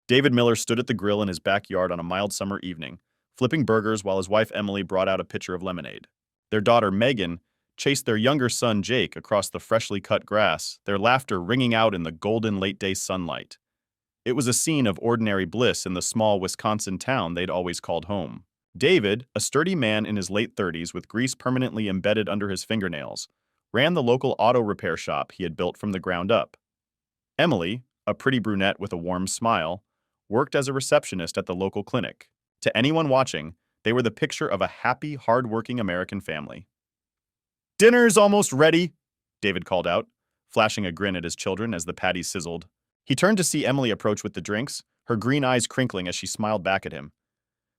David Miller stood at the grill in his backyard on a mild summer evening, flipping burgers while his wife Emily brought out a pitcher of lemonade. Their daughter Megan chased their younger son Jake across the freshly cut grass, their laughter ringing out in the golden late-day sunlight. It was a scene of ordinary bliss in the small Wisconsin town they'd always called home. David, a sturdy man in his late 30s with grease permanently embedded under his fingernails, ran the local auto repair shop he had built from the ground up. Emily, a pretty brunette with a warm smile, worked as a receptionist at the local clinic. To anyone watching, they were the picture of a happy, hard-working American family. "Dinner's almost ready," David called out, flashing a grin at his children as the patties sizzled. He turned to see Emily approach with the drinks, her green eyes crinkling as she smiled back at him.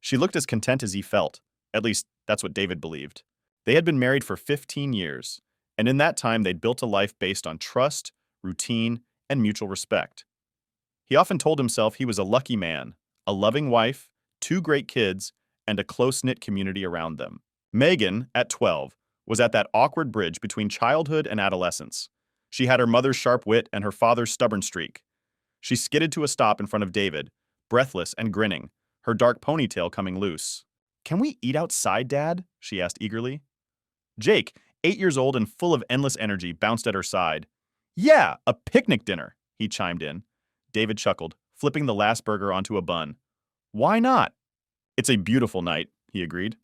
She looked as content as he felt, at least that's what David believed. They had been married for 15 years, and in that time they'd built a life based on trust, routine, and mutual respect. He often told himself he was a lucky man, a loving wife, two great kids, and a close-knit community around them. Megan, at 12, was at that awkward bridge between childhood and adolescence. She had her mother's sharp wit and her father's stubborn streak. She skidded to a stop in front of David, breathless and grinning, her dark ponytail coming loose. "Can we eat outside, Dad?" she asked eagerly. Jake, 8 years old and full of endless energy, bounced at her side. "Yeah, a picnic dinner," he chimed in. David chuckled, flipping the last burger onto a bun. "Why not?" "It's a beautiful night," he agreed.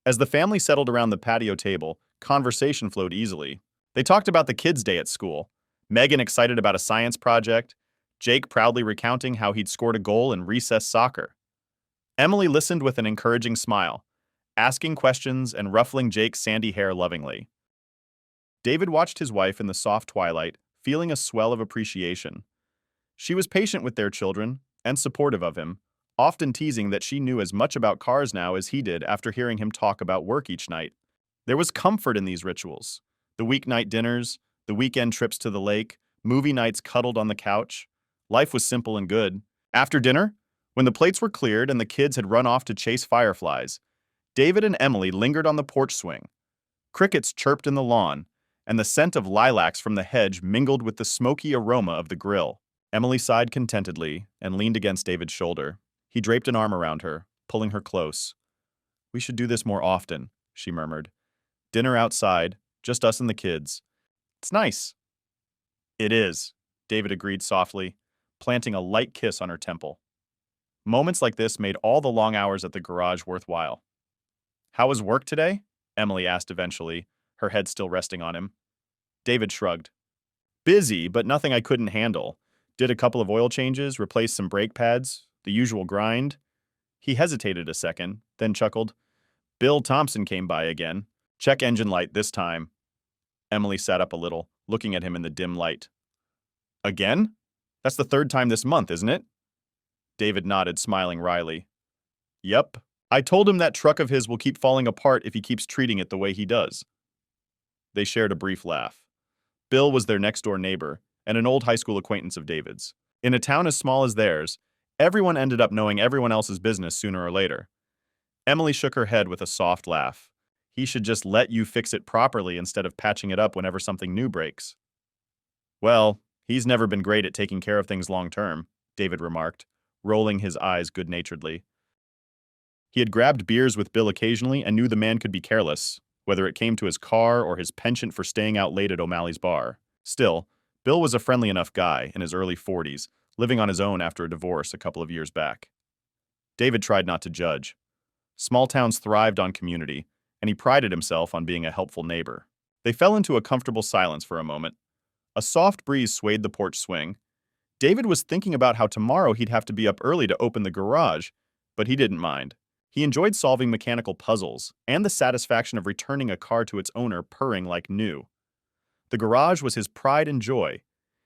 As the family settled around the patio table, conversation flowed easily. They talked about the kids' day at school, Megan excited about a science project, Jake proudly recounting how he'd scored a goal in recess soccer. Emily listened with an encouraging smile, asking questions and ruffling Jake's sandy hair lovingly. David watched his wife in the soft twilight, feeling a swell of appreciation. She was patient with their children and supportive of him, often teasing that she knew as much about cars now as he did after hearing him talk about work each night. There was comfort in these rituals. The weeknight dinners, the weekend trips to the lake, movie nights cuddled on the couch. Life was simple and good. After dinner, when the plates were cleared and the kids had run off to chase fireflies, David and Emily lingered on the porch swing. Crickets chirped in the lawn, and the scent of lilacs from the hedge mingled with the smoky aroma of the grill. Emily sighed contentedly and leaned against David's shoulder. He draped an arm around her, pulling her close. "We should do this more often," she murmured. "Dinner outside, just us and the kids. It's nice." "It is," David agreed softly, planting a light kiss on her temple. Moments like this made all the long hours at the garage worthwhile. "How was work today?" Emily asked eventually, her head still resting on him. David shrugged. "Busy, but nothing I couldn't handle. Did a couple of oil changes, replaced some brake pads, the usual grind." He hesitated a second, then chuckled. "Bill Thompson came by again. Check engine light this time." Emily sat up a little, looking at him in the dim light. "Again? That's the third time this month, isn't it?" David nodded, smiling wryly. "Yep. I told him that truck of his will keep falling apart if he keeps treating it the way he does." They shared a brief laugh. Bill was their next-door neighbor, and an old high school acquaintance of David's. In a town as small as theirs, everyone ended up knowing everyone else's business sooner or later. Emily shook her head with a soft laugh. "He should just let you fix it properly instead of patching it up whenever something new breaks." "Well, he's never been great at taking care of things long-term," David remarked, rolling his eyes good-naturedly. He had grabbed beers with Bill occasionally and knew the man could be careless, whether it came to his car or his penchant for staying out late at O'Malley's bar. Still, Bill was a friendly enough guy in his early 40s, living on his own after a divorce a couple of years back. David tried not to judge. Small towns thrived on community, and he prided himself on being a helpful neighbor. They fell into a comfortable silence for a moment. A soft breeze swayed the porch swing. David was thinking about how tomorrow he'd have to be up early to open the garage, but he didn't mind. He enjoyed solving mechanical puzzles and the satisfaction of returning a car to its owner purring like new. The garage was his pride and joy.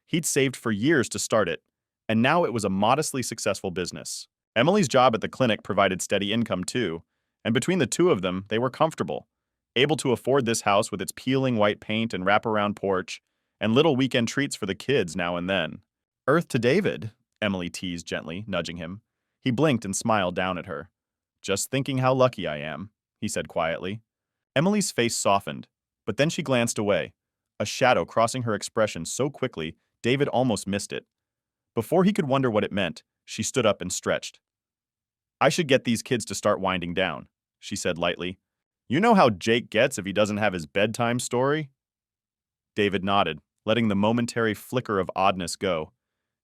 He'd saved for years to start it, and now it was a modestly successful business. Emily's job at the clinic provided steady income too, and between the two of them, they were comfortable, able to afford this house with its peeling white paint and wraparound porch, and little weekend treats for the kids now and then. "Earth to David," Emily teased gently, nudging him. He blinked and smiled down at her. "Just thinking how lucky I am," he said quietly. Emily's face softened, but then she glanced away, a shadow crossing her expression so quickly David almost missed it. Before he could wonder what it meant, She stood up and stretched. I should get these kids to start winding down, she said lightly. You know how Jake gets if he doesn't have his bedtime story? David nodded, letting the momentary flicker of oddness go.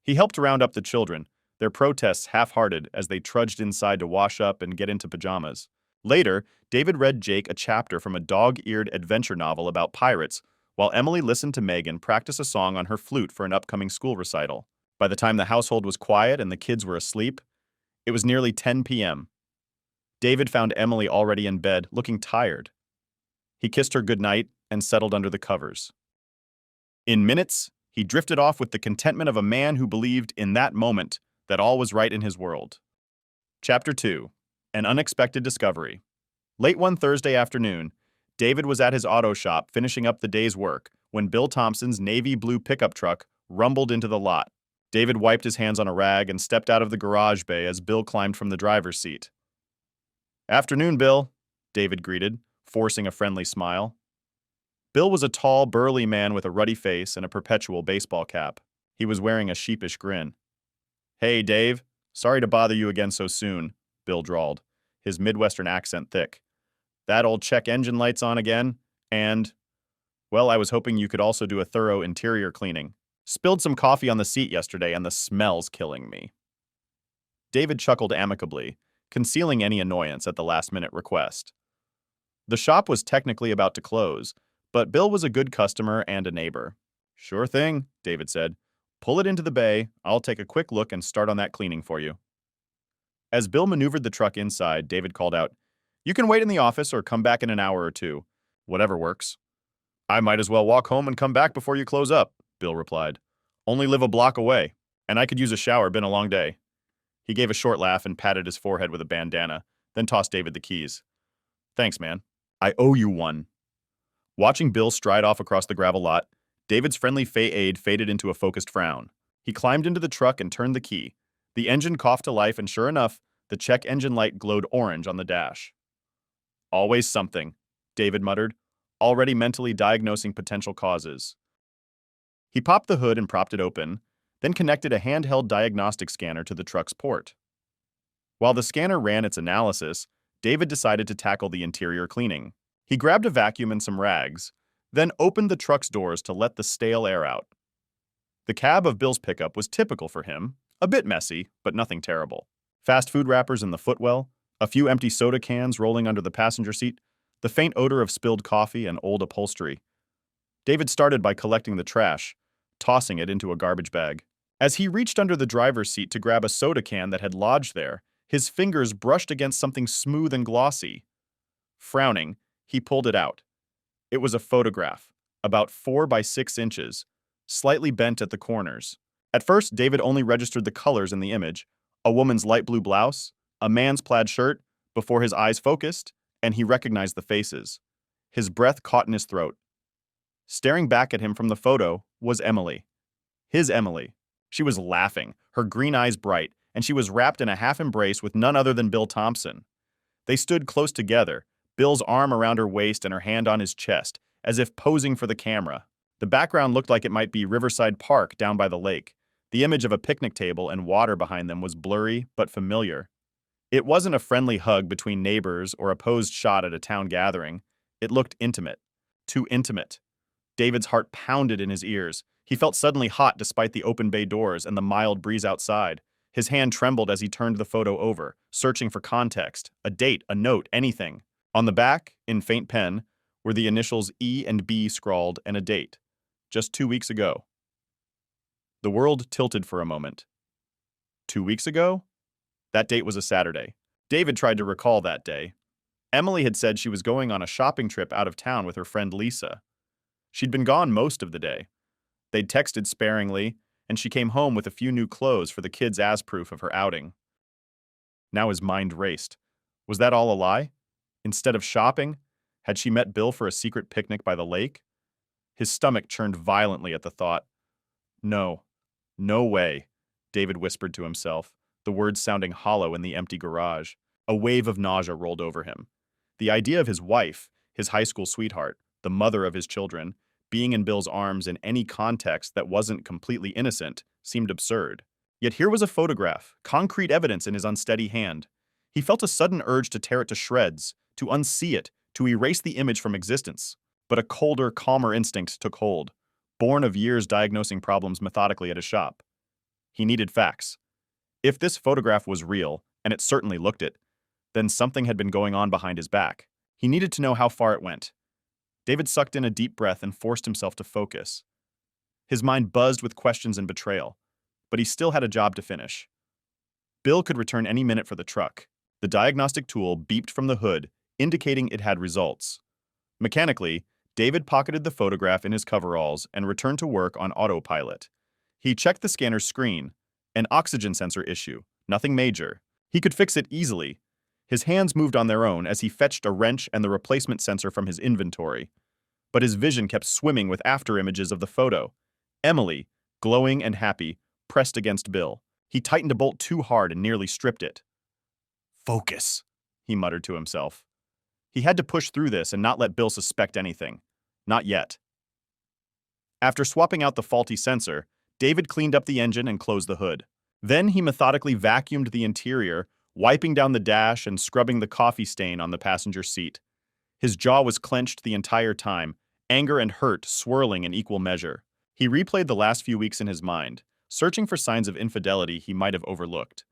He helped round up the children, their protests half-hearted as they trudged inside to wash up and get into pajamas. Later, David read Jake a chapter from a dog-eared adventure novel about pirates, while Emily listened to Megan practice a song on her flute for an upcoming school recital. By the time the household was quiet and the kids were asleep, it was nearly 10 p.m. David found Emily already in bed, looking tired. He kissed her goodnight and settled under the covers. In minutes, he drifted off with the contentment of a man who believed, in that moment, that all was right in his world. Chapter 2. An Unexpected Discovery. Late one Thursday afternoon, David was at his auto shop finishing up the day's work when Bill Thompson's navy blue pickup truck rumbled into the lot. David wiped his hands on a rag and stepped out of the garage bay as Bill climbed from the driver's seat. "Afternoon, Bill," David greeted, forcing a friendly smile. Bill was a tall, burly man with a ruddy face and a perpetual baseball cap. He was wearing a sheepish grin. "Hey, Dave. Sorry to bother you again so soon," Bill drawled, his Midwestern accent thick. "That old check engine light's on again, and, well, I was hoping you could also do a thorough interior cleaning. Spilled some coffee on the seat yesterday and the smell's killing me." David chuckled amicably, concealing any annoyance at the last-minute request. The shop was technically about to close, but Bill was a good customer and a neighbor. "Sure thing," David said. "Pull it into the bay, I'll take a quick look and start on that cleaning for you." As Bill maneuvered the truck inside, David called out, "You can wait in the office or come back in an hour or two. Whatever works." "I might as well walk home and come back before you close up," Bill replied. "Only live a block away, and I could use a shower, been a long day." He gave a short laugh and patted his forehead with a bandana, then tossed David the keys. "Thanks, man. I owe you one." Watching Bill stride off across the gravel lot, David's friendly fade faded into a focused frown. He climbed into the truck and turned the key. The engine coughed to life, and sure enough, the check engine light glowed orange on the dash. "Always something," David muttered, already mentally diagnosing potential causes. He popped the hood and propped it open, then connected a handheld diagnostic scanner to the truck's port. While the scanner ran its analysis, David decided to tackle the interior cleaning. He grabbed a vacuum and some rags, then opened the truck's doors to let the stale air out. The cab of Bill's pickup was typical for him, a bit messy, but nothing terrible. Fast food wrappers in the footwell, a few empty soda cans rolling under the passenger seat, the faint odor of spilled coffee and old upholstery. David started by collecting the trash, tossing it into a garbage bag. As he reached under the driver's seat to grab a soda can that had lodged there, his fingers brushed against something smooth and glossy. Frowning, he pulled it out. It was a photograph, about 4 by 6 inches, slightly bent at the corners. At first, David only registered the colors in the image, a woman's light blue blouse, a man's plaid shirt, before his eyes focused, and he recognized the faces. His breath caught in his throat. Staring back at him from the photo was Emily. His Emily. She was laughing, her green eyes bright, and she was wrapped in a half-embrace with none other than Bill Thompson. They stood close together, Bill's arm around her waist and her hand on his chest, as if posing for the camera. The background looked like it might be Riverside Park down by the lake. The image of a picnic table and water behind them was blurry but familiar. It wasn't a friendly hug between neighbors or a posed shot at a town gathering. It looked intimate. Too intimate. David's heart pounded in his ears. He felt suddenly hot despite the open bay doors and the mild breeze outside. His hand trembled as he turned the photo over, searching for context, a date, a note, anything. On the back, in faint pen, were the initials E and B scrawled and a date. Just 2 weeks ago. The world tilted for a moment. 2 weeks ago? That date was a Saturday. David tried to recall that day. Emily had said she was going on a shopping trip out of town with her friend Lisa. She'd been gone most of the day. They'd texted sparingly, and she came home with a few new clothes for the kids as proof of her outing. Now his mind raced. Was that all a lie? Instead of shopping, had she met Bill for a secret picnic by the lake? His stomach churned violently at the thought. No. No way, David whispered to himself, the words sounding hollow in the empty garage. A wave of nausea rolled over him. The idea of his wife, his high school sweetheart, the mother of his children, being in Bill's arms in any context that wasn't completely innocent seemed absurd. Yet here was a photograph, concrete evidence in his unsteady hand. He felt a sudden urge to tear it to shreds, to unsee it, to erase the image from existence. But a colder, calmer instinct took hold, born of years diagnosing problems methodically at his shop. He needed facts. If this photograph was real, and it certainly looked it, then something had been going on behind his back. He needed to know how far it went. David sucked in a deep breath and forced himself to focus. His mind buzzed with questions and betrayal, but he still had a job to finish. Bill could return any minute for the truck. The diagnostic tool beeped from the hood, indicating it had results. Mechanically, David pocketed the photograph in his coveralls and returned to work on autopilot. He checked the scanner's screen. An oxygen sensor issue, nothing major. He could fix it easily. His hands moved on their own as he fetched a wrench and the replacement sensor from his inventory. But his vision kept swimming with after-images of the photo. Emily, glowing and happy, pressed against Bill. He tightened a bolt too hard and nearly stripped it. Focus, he muttered to himself. He had to push through this and not let Bill suspect anything. Not yet. After swapping out the faulty sensor, David cleaned up the engine and closed the hood. Then he methodically vacuumed the interior, wiping down the dash and scrubbing the coffee stain on the passenger seat. His jaw was clenched the entire time, anger and hurt swirling in equal measure. He replayed the last few weeks in his mind, searching for signs of infidelity he might have overlooked.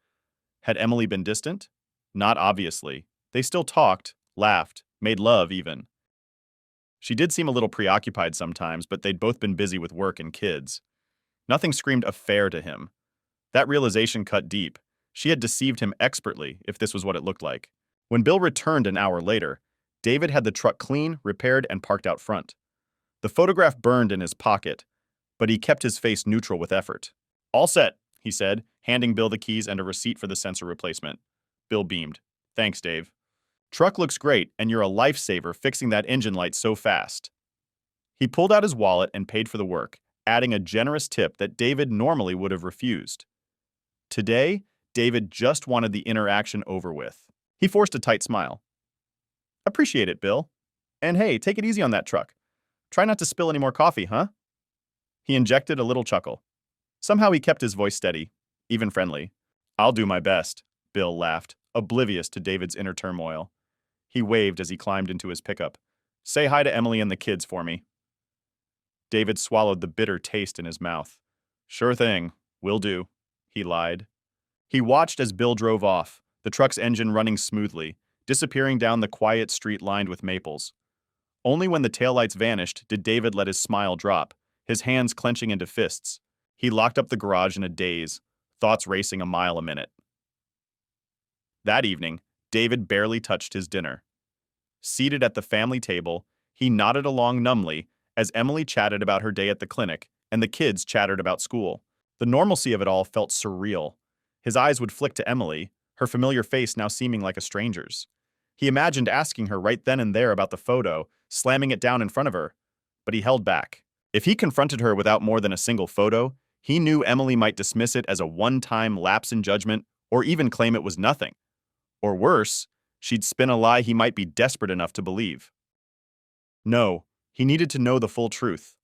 Had Emily been distant? Not obviously. They still talked, laughed, made love even. She did seem a little preoccupied sometimes, but they'd both been busy with work and kids. Nothing screamed affair to him. That realization cut deep. She had deceived him expertly, if this was what it looked like. When Bill returned an hour later, David had the truck clean, repaired, and parked out front. The photograph burned in his pocket, but he kept his face neutral with effort. All set, he said, handing Bill the keys and a receipt for the sensor replacement. Bill beamed. Thanks, Dave. Truck looks great, and you're a lifesaver fixing that engine light so fast. He pulled out his wallet and paid for the work, adding a generous tip that David normally would have refused. Today, David just wanted the interaction over with. He forced a tight smile. Appreciate it, Bill. And hey, take it easy on that truck. Try not to spill any more coffee, huh? He injected a little chuckle. Somehow he kept his voice steady, even friendly. I'll do my best, Bill laughed, oblivious to David's inner turmoil. He waved as he climbed into his pickup. Say hi to Emily and the kids for me. David swallowed the bitter taste in his mouth. Sure thing, will do, he lied. He watched as Bill drove off, the truck's engine running smoothly, disappearing down the quiet street lined with maples. Only when the taillights vanished did David let his smile drop, his hands clenching into fists. He locked up the garage in a daze, thoughts racing a mile a minute. That evening, David barely touched his dinner. Seated at the family table, he nodded along numbly as Emily chatted about her day at the clinic and the kids chattered about school. The normalcy of it all felt surreal. His eyes would flick to Emily, her familiar face now seeming like a stranger's. He imagined asking her right then and there about the photo, slamming it down in front of her, but he held back. If he confronted her without more than a single photo, he knew Emily might dismiss it as a one-time lapse in judgment or even claim it was nothing. Or worse, she'd spin a lie he might be desperate enough to believe. No, he needed to know the full truth.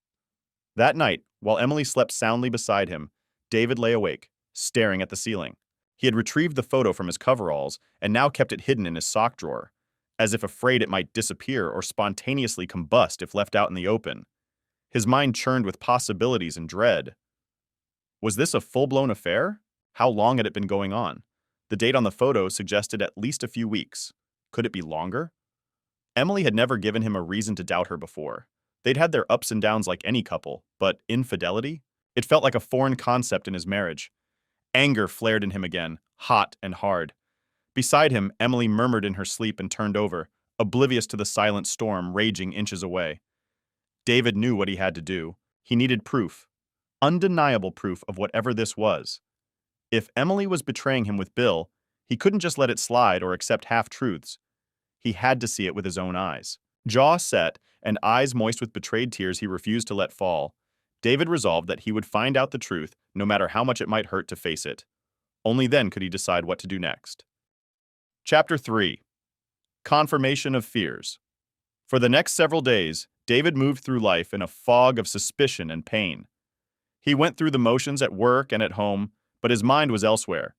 That night, while Emily slept soundly beside him, David lay awake, staring at the ceiling. He had retrieved the photo from his coveralls and now kept it hidden in his sock drawer, as if afraid it might disappear or spontaneously combust if left out in the open. His mind churned with possibilities and dread. Was this a full-blown affair? How long had it been going on? The date on the photo suggested at least a few weeks. Could it be longer? Emily had never given him a reason to doubt her before. They'd had their ups and downs like any couple, but infidelity? It felt like a foreign concept in his marriage. Anger flared in him again, hot and hard. Beside him, Emily murmured in her sleep and turned over, oblivious to the silent storm raging inches away. David knew what he had to do. He needed proof. Undeniable proof of whatever this was. If Emily was betraying him with Bill, he couldn't just let it slide or accept half-truths. He had to see it with his own eyes. Jaw set and eyes moist with betrayed tears he refused to let fall, David resolved that he would find out the truth no matter how much it might hurt to face it. Only then could he decide what to do next. Chapter 3. Confirmation of Fears. For the next several days, David moved through life in a fog of suspicion and pain. He went through the motions at work and at home, But his mind was elsewhere,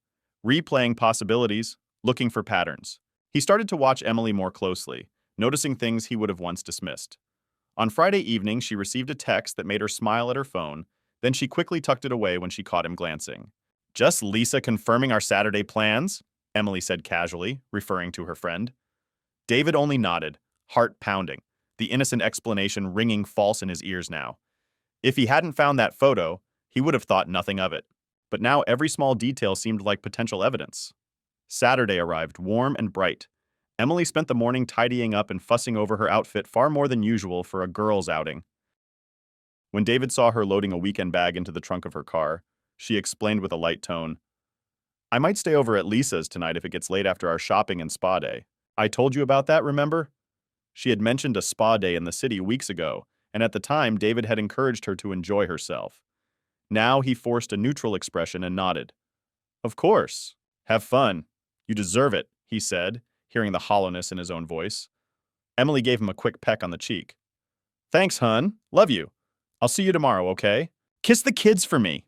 replaying possibilities, looking for patterns. He started to watch Emily more closely, noticing things he would have once dismissed. On Friday evening, she received a text that made her smile at her phone, then she quickly tucked it away when she caught him glancing. "Just Lisa confirming our Saturday plans?" Emily said casually, referring to her friend. David only nodded, heart pounding, the innocent explanation ringing false in his ears now. If he hadn't found that photo, he would have thought nothing of it. But now every small detail seemed like potential evidence. Saturday arrived, warm and bright. Emily spent the morning tidying up and fussing over her outfit far more than usual for a girls' outing. When David saw her loading a weekend bag into the trunk of her car, she explained with a light tone, "I might stay over at Lisa's tonight if it gets late after our shopping and spa day. I told you about that, remember?" She had mentioned a spa day in the city weeks ago, and at the time David had encouraged her to enjoy herself. Now he forced a neutral expression and nodded. "Of course. Have fun. You deserve it," he said, hearing the hollowness in his own voice. Emily gave him a quick peck on the cheek. "Thanks, hun. Love you. I'll see you tomorrow, okay? Kiss the kids for me."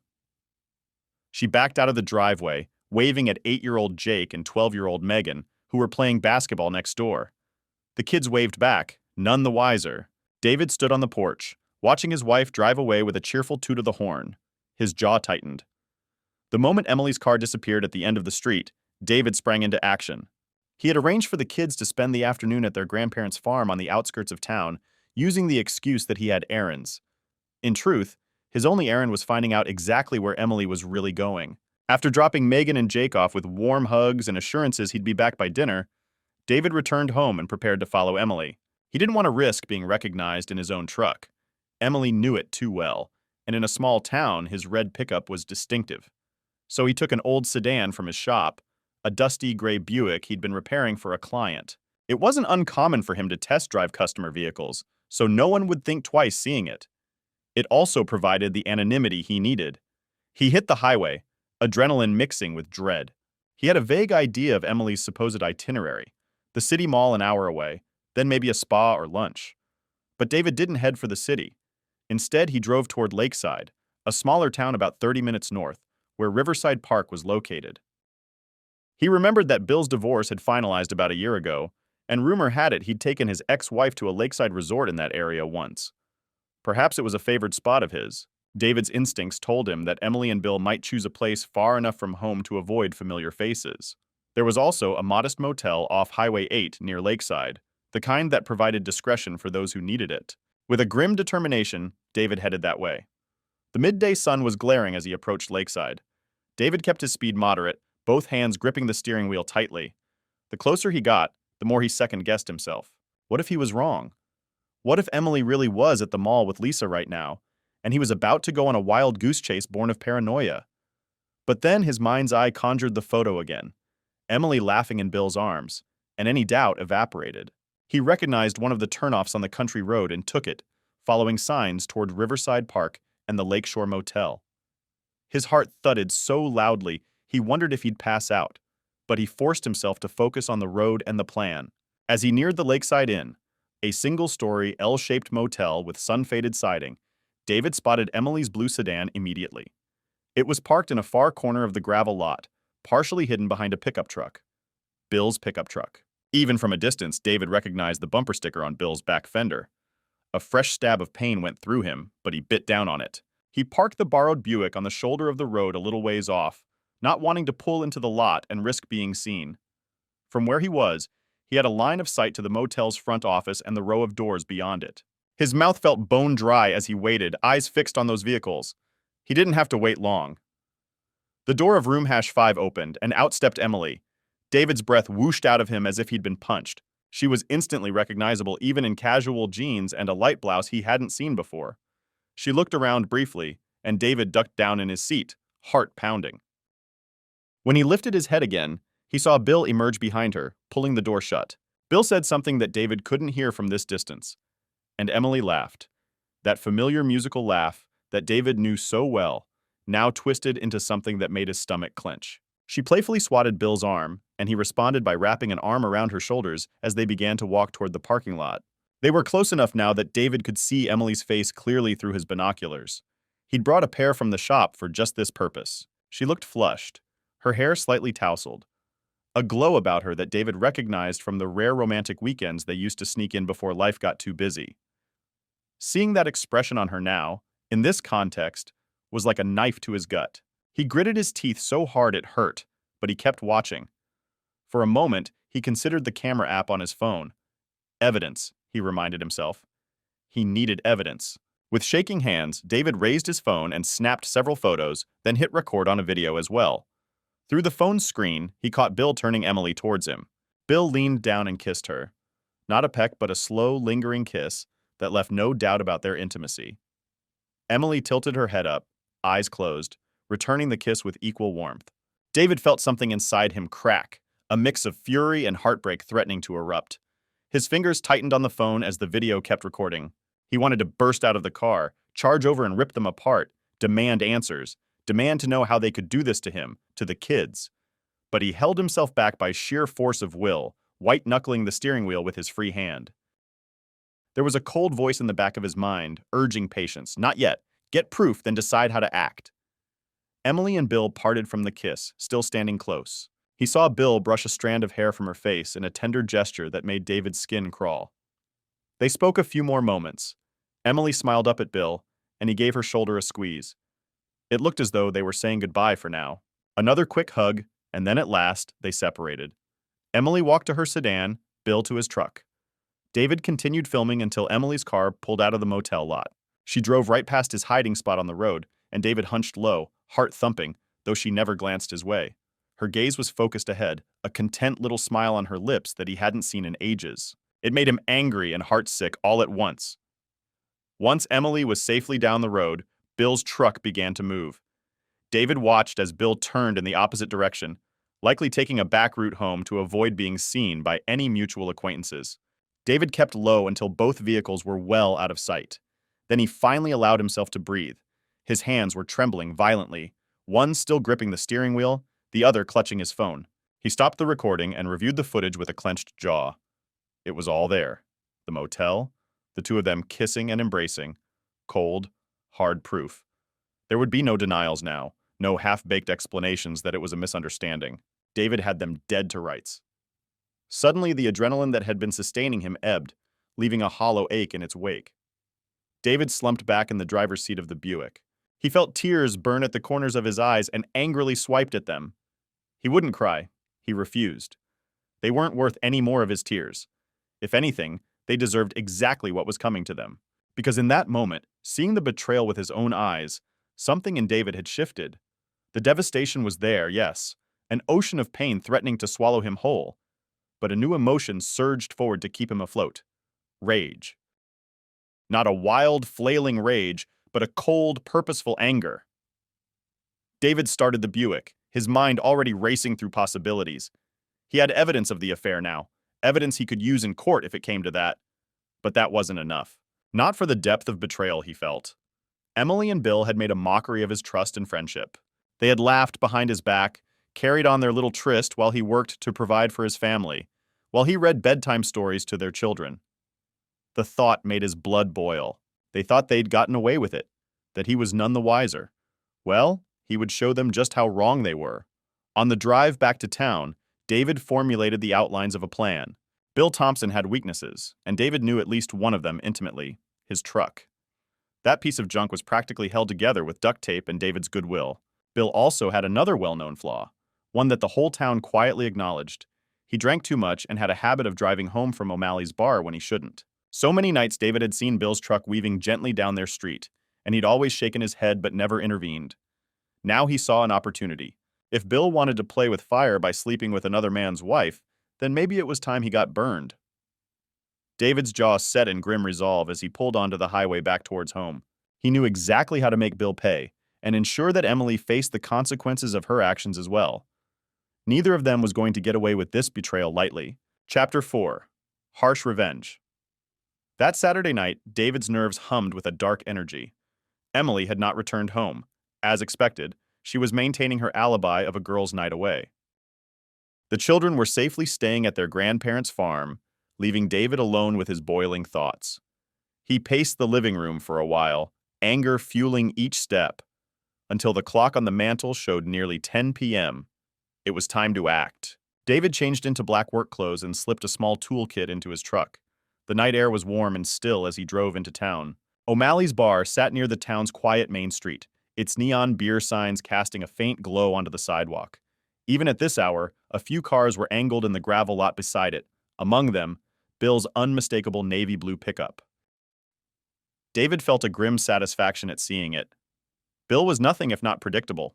She backed out of the driveway, waving at 8-year-old Jake and 12-year-old Megan, who were playing basketball next door. The kids waved back, none the wiser. David stood on the porch, watching his wife drive away with a cheerful toot of the horn. His jaw tightened. The moment Emily's car disappeared at the end of the street, David sprang into action. He had arranged for the kids to spend the afternoon at their grandparents' farm on the outskirts of town, using the excuse that he had errands. In truth, his only errand was finding out exactly where Emily was really going. After dropping Megan and Jake off with warm hugs and assurances he'd be back by dinner, David returned home and prepared to follow Emily. He didn't want to risk being recognized in his own truck. Emily knew it too well, and in a small town, his red pickup was distinctive. So he took an old sedan from his shop, a dusty gray Buick he'd been repairing for a client. It wasn't uncommon for him to test drive customer vehicles, so no one would think twice seeing it. It also provided the anonymity he needed. He hit the highway, adrenaline mixing with dread. He had a vague idea of Emily's supposed itinerary, the city mall an hour away, then maybe a spa or lunch. But David didn't head for the city. Instead, he drove toward Lakeside, a smaller town about 30 minutes north, where Riverside Park was located. He remembered that Bill's divorce had finalized about a year ago, and rumor had it he'd taken his ex-wife to a lakeside resort in that area once. Perhaps it was a favored spot of his. David's instincts told him that Emily and Bill might choose a place far enough from home to avoid familiar faces. There was also a modest motel off Highway 8 near Lakeside, the kind that provided discretion for those who needed it. With a grim determination, David headed that way. The midday sun was glaring as he approached Lakeside. David kept his speed moderate, both hands gripping the steering wheel tightly. The closer he got, the more he second-guessed himself. What if he was wrong? What if Emily really was at the mall with Lisa right now, and he was about to go on a wild goose chase born of paranoia? But then his mind's eye conjured the photo again, Emily laughing in Bill's arms, and any doubt evaporated. He recognized one of the turnoffs on the country road and took it, following signs toward Riverside Park and the Lakeshore Motel. His heart thudded so loudly he wondered if he'd pass out, but he forced himself to focus on the road and the plan. As he neared the Lakeside Inn, a single-story L-shaped motel with sun-faded siding, David spotted Emily's blue sedan immediately. It was parked in a far corner of the gravel lot, partially hidden behind a pickup truck. Bill's pickup truck. Even from a distance, David recognized the bumper sticker on Bill's back fender. A fresh stab of pain went through him, but he bit down on it. He parked the borrowed Buick on the shoulder of the road a little ways off, not wanting to pull into the lot and risk being seen. From where he was, he had a line of sight to the motel's front office and the row of doors beyond it. His mouth felt bone dry as he waited, eyes fixed on those vehicles. He didn't have to wait long. The door of room #5 opened, and out stepped Emily. David's breath whooshed out of him as if he'd been punched. She was instantly recognizable even in casual jeans and a light blouse he hadn't seen before. She looked around briefly, and David ducked down in his seat, heart pounding. When he lifted his head again, he saw Bill emerge behind her, pulling the door shut. Bill said something that David couldn't hear from this distance, and Emily laughed. That familiar musical laugh that David knew so well, now twisted into something that made his stomach clench. She playfully swatted Bill's arm, and he responded by wrapping an arm around her shoulders as they began to walk toward the parking lot. They were close enough now that David could see Emily's face clearly through his binoculars. He'd brought a pair from the shop for just this purpose. She looked flushed, her hair slightly tousled, a glow about her that David recognized from the rare romantic weekends they used to sneak in before life got too busy. Seeing that expression on her now, in this context, was like a knife to his gut. He gritted his teeth so hard it hurt, but he kept watching. For a moment, he considered the camera app on his phone. Evidence, he reminded himself. He needed evidence. With shaking hands, David raised his phone and snapped several photos, then hit record on a video as well. Through the phone's screen, he caught Bill turning Emily towards him. Bill leaned down and kissed her. Not a peck, but a slow, lingering kiss that left no doubt about their intimacy. Emily tilted her head up, eyes closed, returning the kiss with equal warmth. David felt something inside him crack, a mix of fury and heartbreak threatening to erupt. His fingers tightened on the phone as the video kept recording. He wanted to burst out of the car, charge over and rip them apart, demand answers, demand to know how they could do this to him, to the kids. But he held himself back by sheer force of will, white-knuckling the steering wheel with his free hand. There was a cold voice in the back of his mind, urging patience. Not yet. Get proof, then decide how to act. Emily and Bill parted from the kiss, still standing close. He saw Bill brush a strand of hair from her face in a tender gesture that made David's skin crawl. They spoke a few more moments. Emily smiled up at Bill, and he gave her shoulder a squeeze. It looked as though they were saying goodbye for now. Another quick hug, and then at last, they separated. Emily walked to her sedan, Bill to his truck. David continued filming until Emily's car pulled out of the motel lot. She drove right past his hiding spot on the road, and David hunched low, heart thumping, though she never glanced his way. Her gaze was focused ahead, a content little smile on her lips that he hadn't seen in ages. It made him angry and heartsick all at once. Once Emily was safely down the road, Bill's truck began to move. David watched as Bill turned in the opposite direction, likely taking a back route home to avoid being seen by any mutual acquaintances. David kept low until both vehicles were well out of sight. Then he finally allowed himself to breathe. His hands were trembling violently, one still gripping the steering wheel, the other clutching his phone. He stopped the recording and reviewed the footage with a clenched jaw. It was all there. The motel, the two of them kissing and embracing. Cold, hard proof. There would be no denials now, no half-baked explanations that it was a misunderstanding. David had them dead to rights. Suddenly, the adrenaline that had been sustaining him ebbed, leaving a hollow ache in its wake. David slumped back in the driver's seat of the Buick. He felt tears burn at the corners of his eyes and angrily swiped at them. He wouldn't cry. He refused. They weren't worth any more of his tears. If anything, they deserved exactly what was coming to them. Because in that moment, seeing the betrayal with his own eyes, something in David had shifted. The devastation was there, yes, an ocean of pain threatening to swallow him whole. But a new emotion surged forward to keep him afloat. Rage. Not a wild, flailing rage, but a cold, purposeful anger. David started the Buick, his mind already racing through possibilities. He had evidence of the affair now, evidence he could use in court if it came to that. But that wasn't enough. Not for the depth of betrayal he felt. Emily and Bill had made a mockery of his trust and friendship. They had laughed behind his back, carried on their little tryst while he worked to provide for his family, while he read bedtime stories to their children. The thought made his blood boil. They thought they'd gotten away with it, that he was none the wiser. Well, he would show them just how wrong they were. On the drive back to town, David formulated the outlines of a plan. Bill Thompson had weaknesses, and David knew at least one of them intimately: his truck. That piece of junk was practically held together with duct tape and David's goodwill. Bill also had another well-known flaw, one that the whole town quietly acknowledged. He drank too much and had a habit of driving home from O'Malley's bar when he shouldn't. So many nights David had seen Bill's truck weaving gently down their street, and he'd always shaken his head but never intervened. Now he saw an opportunity. If Bill wanted to play with fire by sleeping with another man's wife, then maybe it was time he got burned. David's jaw set in grim resolve as he pulled onto the highway back towards home. He knew exactly how to make Bill pay, and ensure that Emily faced the consequences of her actions as well. Neither of them was going to get away with this betrayal lightly. Chapter 4. Harsh Revenge. That Saturday night, David's nerves hummed with a dark energy. Emily had not returned home. As expected, she was maintaining her alibi of a girls' night away. The children were safely staying at their grandparents' farm, leaving David alone with his boiling thoughts. He paced the living room for a while, anger fueling each step, until the clock on the mantel showed nearly 10 p.m. It was time to act. David changed into black work clothes and slipped a small toolkit into his truck. The night air was warm and still as he drove into town. O'Malley's bar sat near the town's quiet main street, its neon beer signs casting a faint glow onto the sidewalk. Even at this hour, a few cars were angled in the gravel lot beside it, among them, Bill's unmistakable navy blue pickup. David felt a grim satisfaction at seeing it. Bill was nothing if not predictable.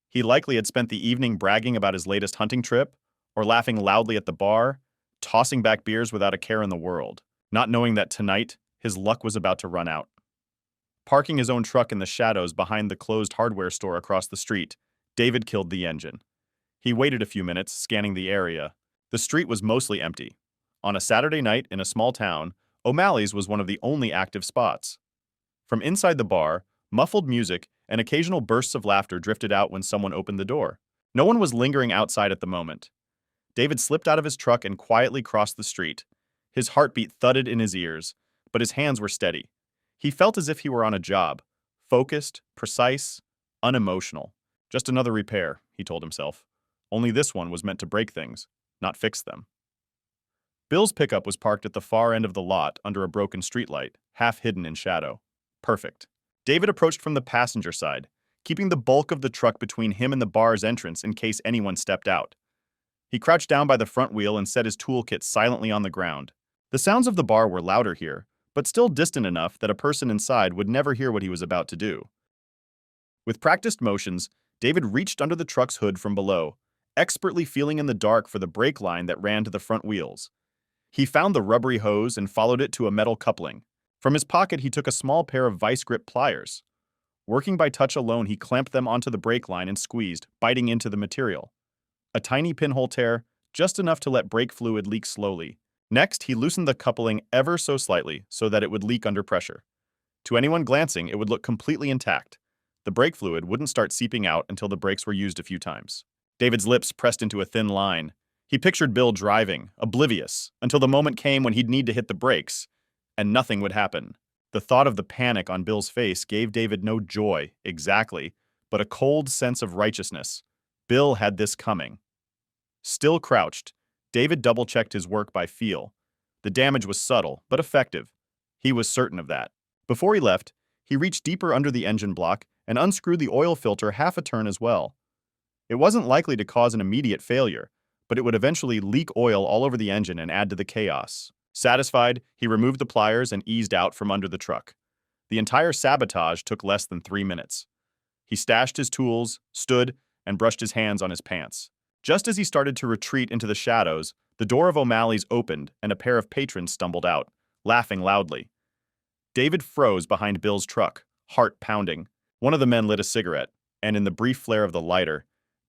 He likely had spent the evening bragging about his latest hunting trip, or laughing loudly at the bar, tossing back beers without a care in the world, not knowing that tonight, his luck was about to run out. Parking his own truck in the shadows behind the closed hardware store across the street, David killed the engine. He waited a few minutes, scanning the area. The street was mostly empty. On a Saturday night in a small town, O'Malley's was one of the only active spots. From inside the bar, muffled music and occasional bursts of laughter drifted out when someone opened the door. No one was lingering outside at the moment. David slipped out of his truck and quietly crossed the street. His heartbeat thudded in his ears, but his hands were steady. He felt as if he were on a job, focused, precise, unemotional. Just another repair, he told himself. Only this one was meant to break things, not fix them. Bill's pickup was parked at the far end of the lot under a broken streetlight, half hidden in shadow. Perfect. David approached from the passenger side, keeping the bulk of the truck between him and the bar's entrance in case anyone stepped out. He crouched down by the front wheel and set his toolkit silently on the ground. The sounds of the bar were louder here, but still distant enough that a person inside would never hear what he was about to do. With practiced motions, David reached under the truck's hood from below, expertly feeling in the dark for the brake line that ran to the front wheels. He found the rubbery hose and followed it to a metal coupling. From his pocket, he took a small pair of vice grip pliers. Working by touch alone, he clamped them onto the brake line and squeezed, biting into the material. A tiny pinhole tear, just enough to let brake fluid leak slowly. Next, he loosened the coupling ever so slightly so that it would leak under pressure. To anyone glancing, it would look completely intact. The brake fluid wouldn't start seeping out until the brakes were used a few times. David's lips pressed into a thin line. He pictured Bill driving, oblivious, until the moment came when he'd need to hit the brakes, and nothing would happen. The thought of the panic on Bill's face gave David no joy, exactly, but a cold sense of righteousness. Bill had this coming. Still crouched, David double-checked his work by feel. The damage was subtle, but effective. He was certain of that. Before he left, he reached deeper under the engine block and unscrewed the oil filter half a turn as well. It wasn't likely to cause an immediate failure, but it would eventually leak oil all over the engine and add to the chaos. Satisfied, he removed the pliers and eased out from under the truck. The entire sabotage took less than 3 minutes. He stashed his tools, stood, and brushed his hands on his pants. Just as he started to retreat into the shadows, the door of O'Malley's opened and a pair of patrons stumbled out, laughing loudly. David froze behind Bill's truck, heart pounding. One of the men lit a cigarette, and in the brief flare of the lighter,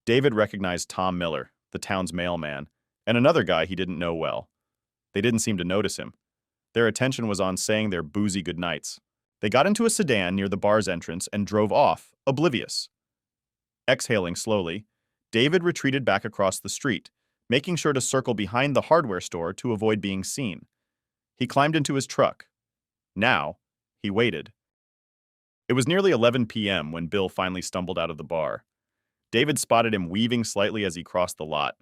David recognized Tom Miller, the town's mailman, and another guy he didn't know well. They didn't seem to notice him. Their attention was on saying their boozy goodnights. They got into a sedan near the bar's entrance and drove off, oblivious. Exhaling slowly, David retreated back across the street, making sure to circle behind the hardware store to avoid being seen. He climbed into his truck. Now, he waited. It was nearly 11 p.m. when Bill finally stumbled out of the bar. David spotted him weaving slightly as he crossed the lot.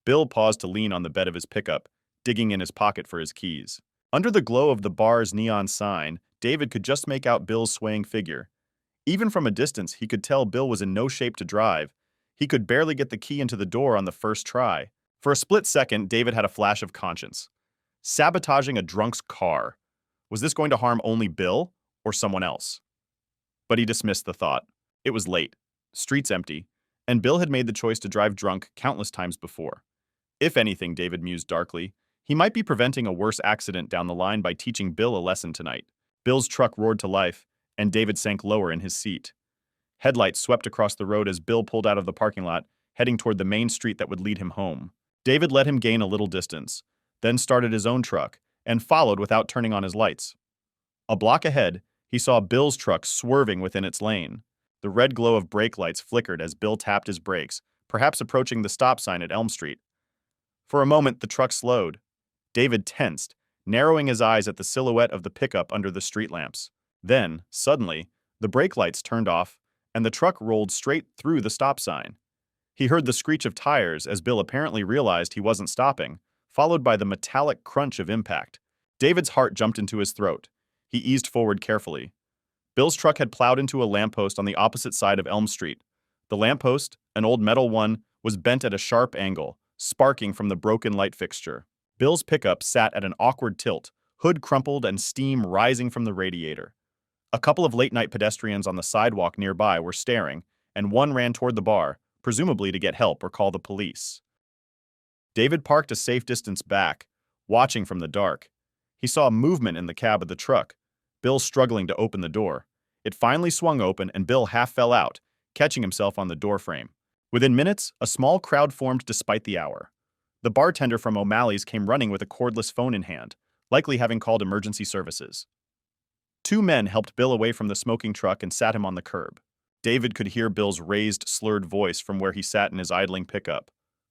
Bill paused to lean on the bed of his pickup, digging in his pocket for his keys. Under the glow of the bar's neon sign, David could just make out Bill's swaying figure. Even from a distance, he could tell Bill was in no shape to drive. He could barely get the key into the door on the first try. For a split second, David had a flash of conscience. Sabotaging a drunk's car. Was this going to harm only Bill or someone else? But he dismissed the thought. It was late, streets empty, and Bill had made the choice to drive drunk countless times before. If anything, David mused darkly, he might be preventing a worse accident down the line by teaching Bill a lesson tonight. Bill's truck roared to life, and David sank lower in his seat. Headlights swept across the road as Bill pulled out of the parking lot, heading toward the main street that would lead him home. David let him gain a little distance, then started his own truck, and followed without turning on his lights. A block ahead, he saw Bill's truck swerving within its lane. The red glow of brake lights flickered as Bill tapped his brakes, perhaps approaching the stop sign at Elm Street. For a moment, the truck slowed. David tensed, narrowing his eyes at the silhouette of the pickup under the street lamps. Then, suddenly, the brake lights turned off, and the truck rolled straight through the stop sign. He heard the screech of tires as Bill apparently realized he wasn't stopping, followed by the metallic crunch of impact. David's heart jumped into his throat. He eased forward carefully. Bill's truck had plowed into a lamppost on the opposite side of Elm Street. The lamppost, an old metal one, was bent at a sharp angle, sparking from the broken light fixture. Bill's pickup sat at an awkward tilt, hood crumpled and steam rising from the radiator. A couple of late-night pedestrians on the sidewalk nearby were staring, and one ran toward the bar, presumably to get help or call the police. David parked a safe distance back, watching from the dark. He saw movement in the cab of the truck, Bill struggling to open the door. It finally swung open and Bill half fell out, catching himself on the doorframe. Within minutes, a small crowd formed despite the hour. The bartender from O'Malley's came running with a cordless phone in hand, likely having called emergency services. Two men helped Bill away from the smoking truck and sat him on the curb. David could hear Bill's raised, slurred voice from where he sat in his idling pickup.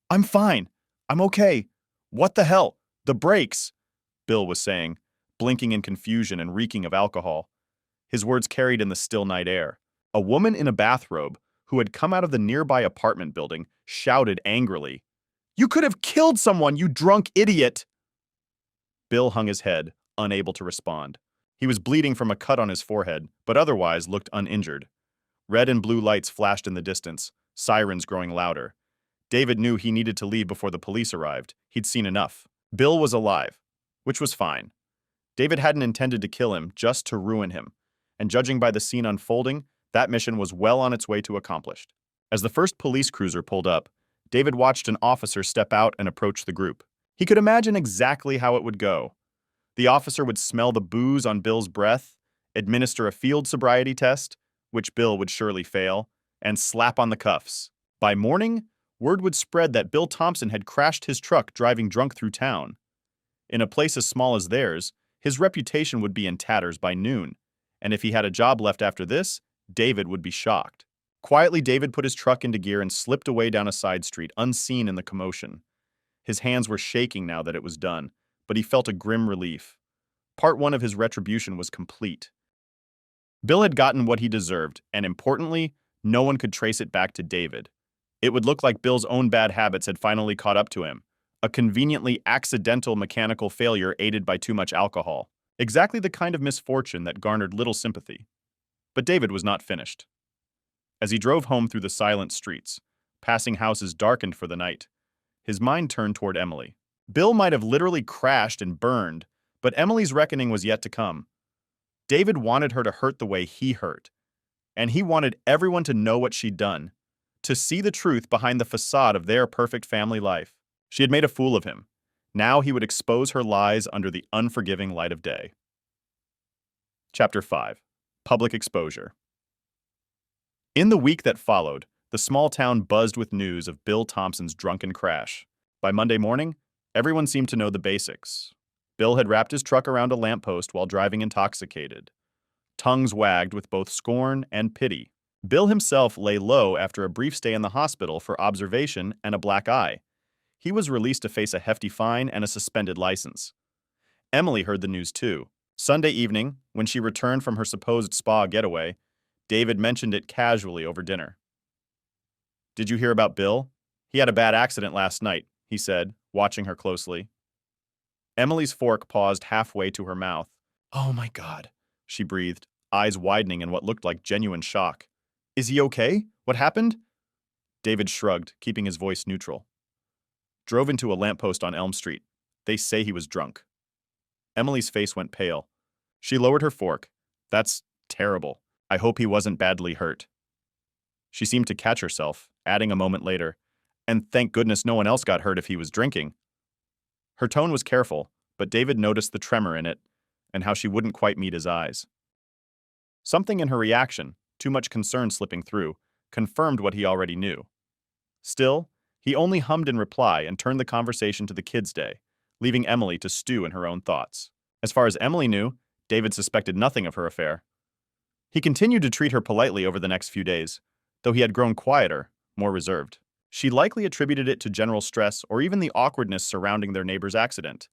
"I'm fine. I'm okay. What the hell? The brakes," Bill was saying, blinking in confusion and reeking of alcohol. His words carried in the still night air. A woman in a bathrobe, who had come out of the nearby apartment building, shouted angrily, "You could have killed someone, you drunk idiot!" Bill hung his head, unable to respond. He was bleeding from a cut on his forehead, but otherwise looked uninjured. Red and blue lights flashed in the distance, sirens growing louder. David knew he needed to leave before the police arrived. He'd seen enough. Bill was alive, which was fine. David hadn't intended to kill him, just to ruin him. And judging by the scene unfolding, that mission was well on its way to accomplished. As the first police cruiser pulled up, David watched an officer step out and approach the group. He could imagine exactly how it would go. The officer would smell the booze on Bill's breath, administer a field sobriety test, which Bill would surely fail, and slap on the cuffs. By morning, word would spread that Bill Thompson had crashed his truck driving drunk through town. In a place as small as theirs, his reputation would be in tatters by noon, and if he had a job left after this, David would be shocked. Quietly, David put his truck into gear and slipped away down a side street, unseen in the commotion. His hands were shaking now that it was done, but he felt a grim relief. Part one of his retribution was complete. Bill had gotten what he deserved, and importantly, no one could trace it back to David. It would look like Bill's own bad habits had finally caught up to him, a conveniently accidental mechanical failure aided by too much alcohol. Exactly the kind of misfortune that garnered little sympathy. But David was not finished. As he drove home through the silent streets, passing houses darkened for the night, his mind turned toward Emily. Bill might have literally crashed and burned, but Emily's reckoning was yet to come. David wanted her to hurt the way he hurt, and he wanted everyone to know what she'd done, to see the truth behind the facade of their perfect family life. She had made a fool of him. Now he would expose her lies under the unforgiving light of day. Chapter 5. Public Exposure. In the week that followed, the small town buzzed with news of Bill Thompson's drunken crash. By Monday morning, everyone seemed to know the basics. Bill had wrapped his truck around a lamppost while driving intoxicated. Tongues wagged with both scorn and pity. Bill himself lay low after a brief stay in the hospital for observation and a black eye. He was released to face a hefty fine and a suspended license. Emily heard the news too. Sunday evening, when she returned from her supposed spa getaway, David mentioned it casually over dinner. "Did you hear about Bill? He had a bad accident last night," he said, watching her closely. Emily's fork paused halfway to her mouth. "Oh my God," she breathed, eyes widening in what looked like genuine shock. "Is he okay? What happened?" David shrugged, keeping his voice neutral. "Drove into a lamppost on Elm Street. They say he was drunk." Emily's face went pale. She lowered her fork. "That's terrible. I hope he wasn't badly hurt." She seemed to catch herself, adding a moment later, "And thank goodness no one else got hurt if he was drinking." Her tone was careful, but David noticed the tremor in it, and how she wouldn't quite meet his eyes. Something in her reaction, too much concern slipping through, confirmed what he already knew. Still, he only hummed in reply and turned the conversation to the kids' day, leaving Emily to stew in her own thoughts. As far as Emily knew, David suspected nothing of her affair. He continued to treat her politely over the next few days, though he had grown quieter, more reserved. She likely attributed it to general stress or even the awkwardness surrounding their neighbor's accident.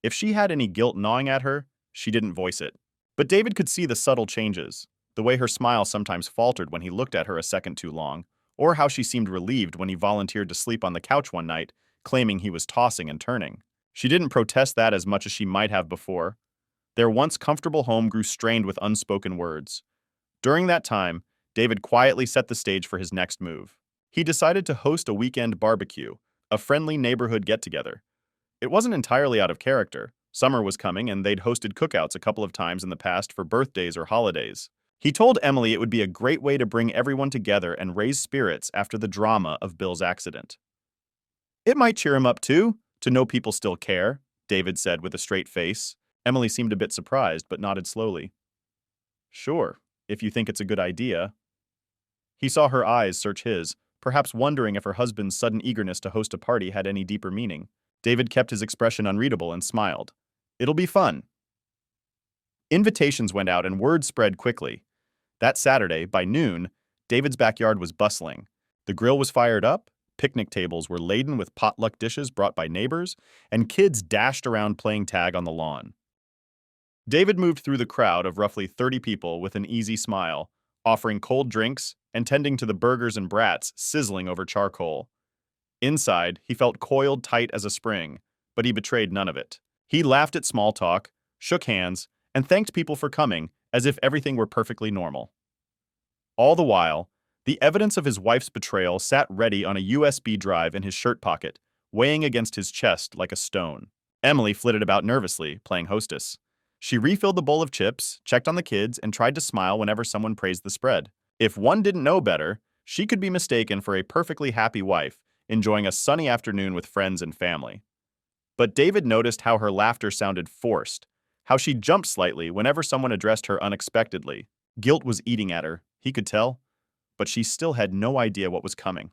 If she had any guilt gnawing at her, she didn't voice it. But David could see the subtle changes. The way her smile sometimes faltered when he looked at her a second too long, or how she seemed relieved when he volunteered to sleep on the couch one night, claiming he was tossing and turning. She didn't protest that as much as she might have before. Their once comfortable home grew strained with unspoken words. During that time, David quietly set the stage for his next move. He decided to host a weekend barbecue, a friendly neighborhood get-together. It wasn't entirely out of character. Summer was coming, and they'd hosted cookouts a couple of times in the past for birthdays or holidays. He told Emily it would be a great way to bring everyone together and raise spirits after the drama of Bill's accident. It might cheer him up, too, to know people still care, David said with a straight face. Emily seemed a bit surprised, but nodded slowly. Sure, if you think it's a good idea. He saw her eyes search his, perhaps wondering if her husband's sudden eagerness to host a party had any deeper meaning. David kept his expression unreadable and smiled. It'll be fun. Invitations went out and word spread quickly. That Saturday, by noon, David's backyard was bustling. The grill was fired up, picnic tables were laden with potluck dishes brought by neighbors, and kids dashed around playing tag on the lawn. David moved through the crowd of roughly 30 people with an easy smile, offering cold drinks and tending to the burgers and brats sizzling over charcoal. Inside, he felt coiled tight as a spring, but he betrayed none of it. He laughed at small talk, shook hands, and thanked people for coming as if everything were perfectly normal. All the while, the evidence of his wife's betrayal sat ready on a USB drive in his shirt pocket, weighing against his chest like a stone. Emily flitted about nervously, playing hostess. She refilled the bowl of chips, checked on the kids, and tried to smile whenever someone praised the spread. If one didn't know better, she could be mistaken for a perfectly happy wife, enjoying a sunny afternoon with friends and family. But David noticed how her laughter sounded forced, how she jumped slightly whenever someone addressed her unexpectedly. Guilt was eating at her, he could tell, but she still had no idea what was coming.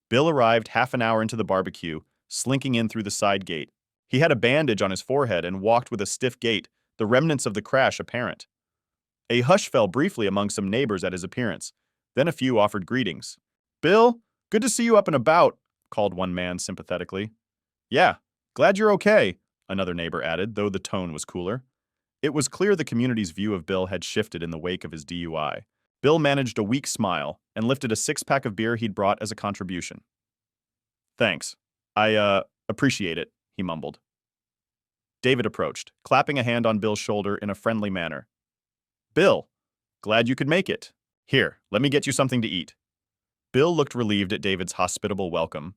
Bill arrived half an hour into the barbecue, slinking in through the side gate. He had a bandage on his forehead and walked with a stiff gait, the remnants of the crash apparent. A hush fell briefly among some neighbors at his appearance. Then a few offered greetings. "Bill, good to see you up and about," called one man sympathetically. "Yeah, glad you're okay," another neighbor added, though the tone was cooler. It was clear the community's view of Bill had shifted in the wake of his DUI. Bill managed a weak smile and lifted a six-pack of beer he'd brought as a contribution. "Thanks. I appreciate it," he mumbled. David approached, clapping a hand on Bill's shoulder in a friendly manner. "Bill, glad you could make it. Here, let me get you something to eat." Bill looked relieved at David's hospitable welcome.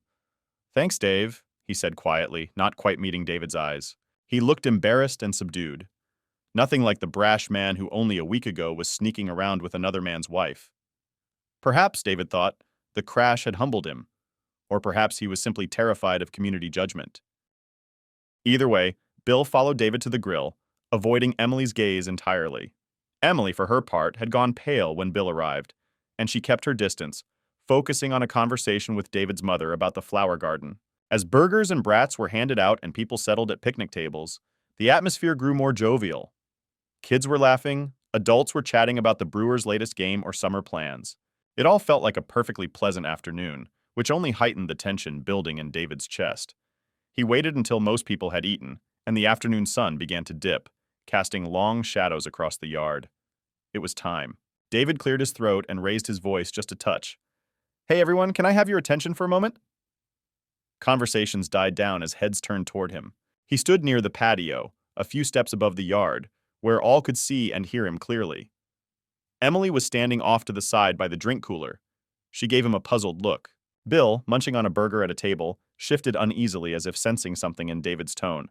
"Thanks, Dave," he said quietly, not quite meeting David's eyes. He looked embarrassed and subdued. Nothing like the brash man who only a week ago was sneaking around with another man's wife. Perhaps, David thought, the crash had humbled him, or perhaps he was simply terrified of community judgment. Either way, Bill followed David to the grill, avoiding Emily's gaze entirely. Emily, for her part, had gone pale when Bill arrived, and she kept her distance, focusing on a conversation with David's mother about the flower garden. As burgers and brats were handed out and people settled at picnic tables, the atmosphere grew more jovial. Kids were laughing, adults were chatting about the Brewers' latest game or summer plans. It all felt like a perfectly pleasant afternoon, which only heightened the tension building in David's chest. He waited until most people had eaten, and the afternoon sun began to dip, casting long shadows across the yard. It was time. David cleared his throat and raised his voice just a touch. "Hey everyone, can I have your attention for a moment?" Conversations died down as heads turned toward him. He stood near the patio, a few steps above the yard, where all could see and hear him clearly. Emily was standing off to the side by the drink cooler. She gave him a puzzled look. Bill, munching on a burger at a table, shifted uneasily as if sensing something in David's tone.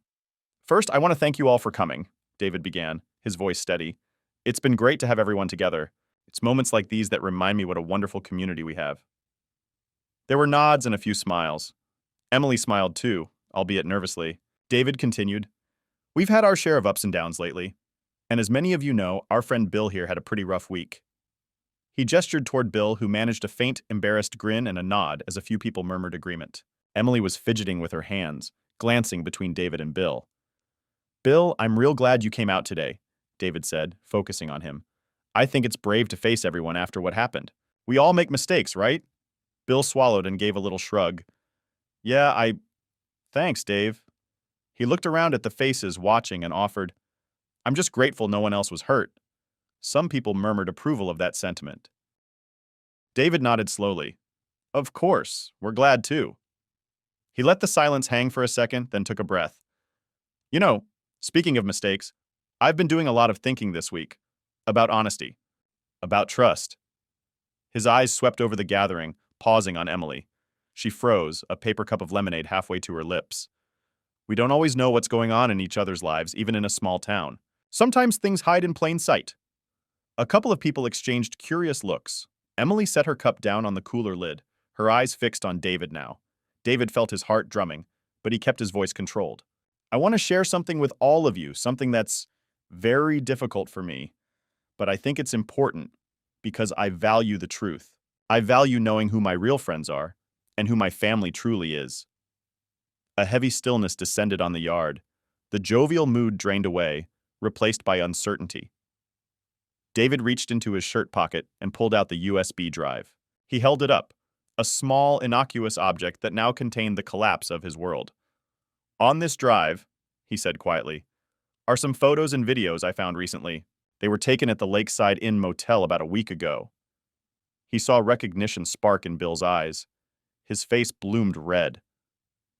"First, I want to thank you all for coming," David began, his voice steady. "It's been great to have everyone together. It's moments like these that remind me what a wonderful community we have." There were nods and a few smiles. Emily smiled too, albeit nervously. David continued, "We've had our share of ups and downs lately. And as many of you know, our friend Bill here had a pretty rough week." He gestured toward Bill, who managed a faint, embarrassed grin and a nod as a few people murmured agreement. Emily was fidgeting with her hands, glancing between David and Bill. "Bill, I'm real glad you came out today," David said, focusing on him. "I think it's brave to face everyone after what happened. We all make mistakes, right?" Bill swallowed and gave a little shrug. "Yeah, Thanks, Dave." He looked around at the faces watching and offered, "I'm just grateful no one else was hurt." Some people murmured approval of that sentiment. David nodded slowly. Of course, we're glad too. He let the silence hang for a second, then took a breath. You know, speaking of mistakes, I've been doing a lot of thinking this week. About honesty. About trust. His eyes swept over the gathering, pausing on Emily. She froze, a paper cup of lemonade halfway to her lips. We don't always know what's going on in each other's lives, even in a small town. Sometimes things hide in plain sight. A couple of people exchanged curious looks. Emily set her cup down on the cooler lid, her eyes fixed on David now. David felt his heart drumming, but he kept his voice controlled. I want to share something with all of you, something that's very difficult for me, but I think it's important because I value the truth. I value knowing who my real friends are and who my family truly is. A heavy stillness descended on the yard. The jovial mood drained away, replaced by uncertainty. David reached into his shirt pocket and pulled out the USB drive. He held it up, a small, innocuous object that now contained the collapse of his world. On this drive, he said quietly, are some photos and videos I found recently. They were taken at the Lakeside Inn Motel about a week ago. He saw recognition spark in Bill's eyes. His face bloomed red.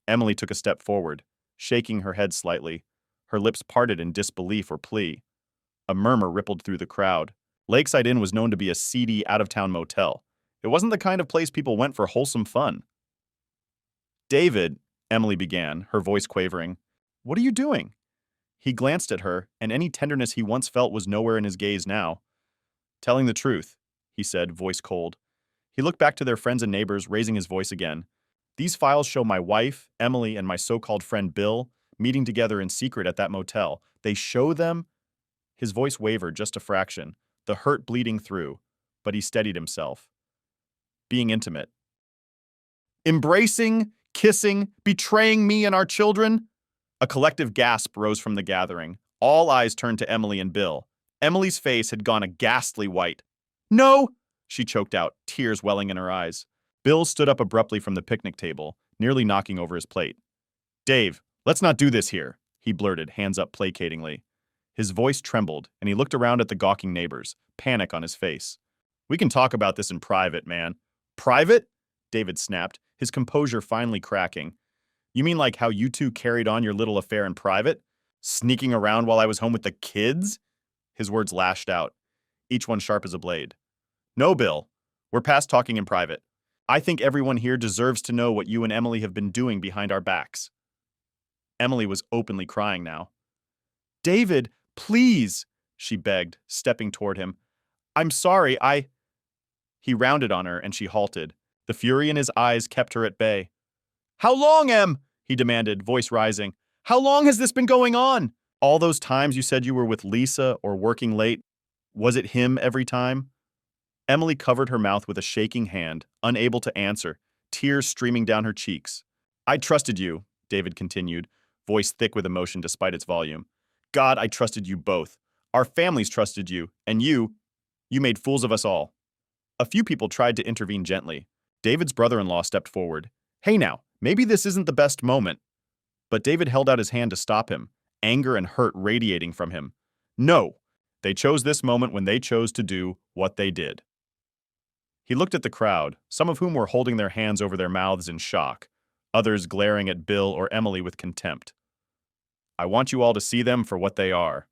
Emily took a step forward, shaking her head slightly. Her lips parted in disbelief or plea. A murmur rippled through the crowd. Lakeside Inn was known to be a seedy, out-of-town motel. It wasn't the kind of place people went for wholesome fun. David, Emily began, her voice quavering. What are you doing? He glanced at her, and any tenderness he once felt was nowhere in his gaze now. Telling the truth, he said, voice cold. He looked back to their friends and neighbors, raising his voice again. These files show my wife, Emily, and my so-called friend Bill meeting together in secret at that motel. They show them. His voice wavered just a fraction, the hurt bleeding through, but he steadied himself. Being intimate. Embracing, kissing, betraying me and our children? A collective gasp rose from the gathering. All eyes turned to Emily and Bill. Emily's face had gone a ghastly white. No, she choked out, tears welling in her eyes. Bill stood up abruptly from the picnic table, nearly knocking over his plate. Dave, let's not do this here, he blurted, hands up placatingly. His voice trembled, and he looked around at the gawking neighbors, panic on his face. We can talk about this in private, man. Private? David snapped, his composure finally cracking. You mean like how you two carried on your little affair in private? Sneaking around while I was home with the kids? His words lashed out, each one sharp as a blade. No, Bill. We're past talking in private. I think everyone here deserves to know what you and Emily have been doing behind our backs. Emily was openly crying now. David, please, she begged, stepping toward him. I'm sorry, He rounded on her, and she halted. The fury in his eyes kept her at bay. How long, Em? He demanded, voice rising. How long has this been going on? All those times you said you were with Lisa or working late, was it him every time? Emily covered her mouth with a shaking hand, unable to answer, tears streaming down her cheeks. I trusted you, David continued, voice thick with emotion despite its volume. God, I trusted you both. Our families trusted you, and you made fools of us all. A few people tried to intervene gently. David's brother-in-law stepped forward. Hey now, maybe this isn't the best moment. But David held out his hand to stop him, anger and hurt radiating from him. No, they chose this moment when they chose to do what they did. He looked at the crowd, some of whom were holding their hands over their mouths in shock, others glaring at Bill or Emily with contempt. I want you all to see them for what they are.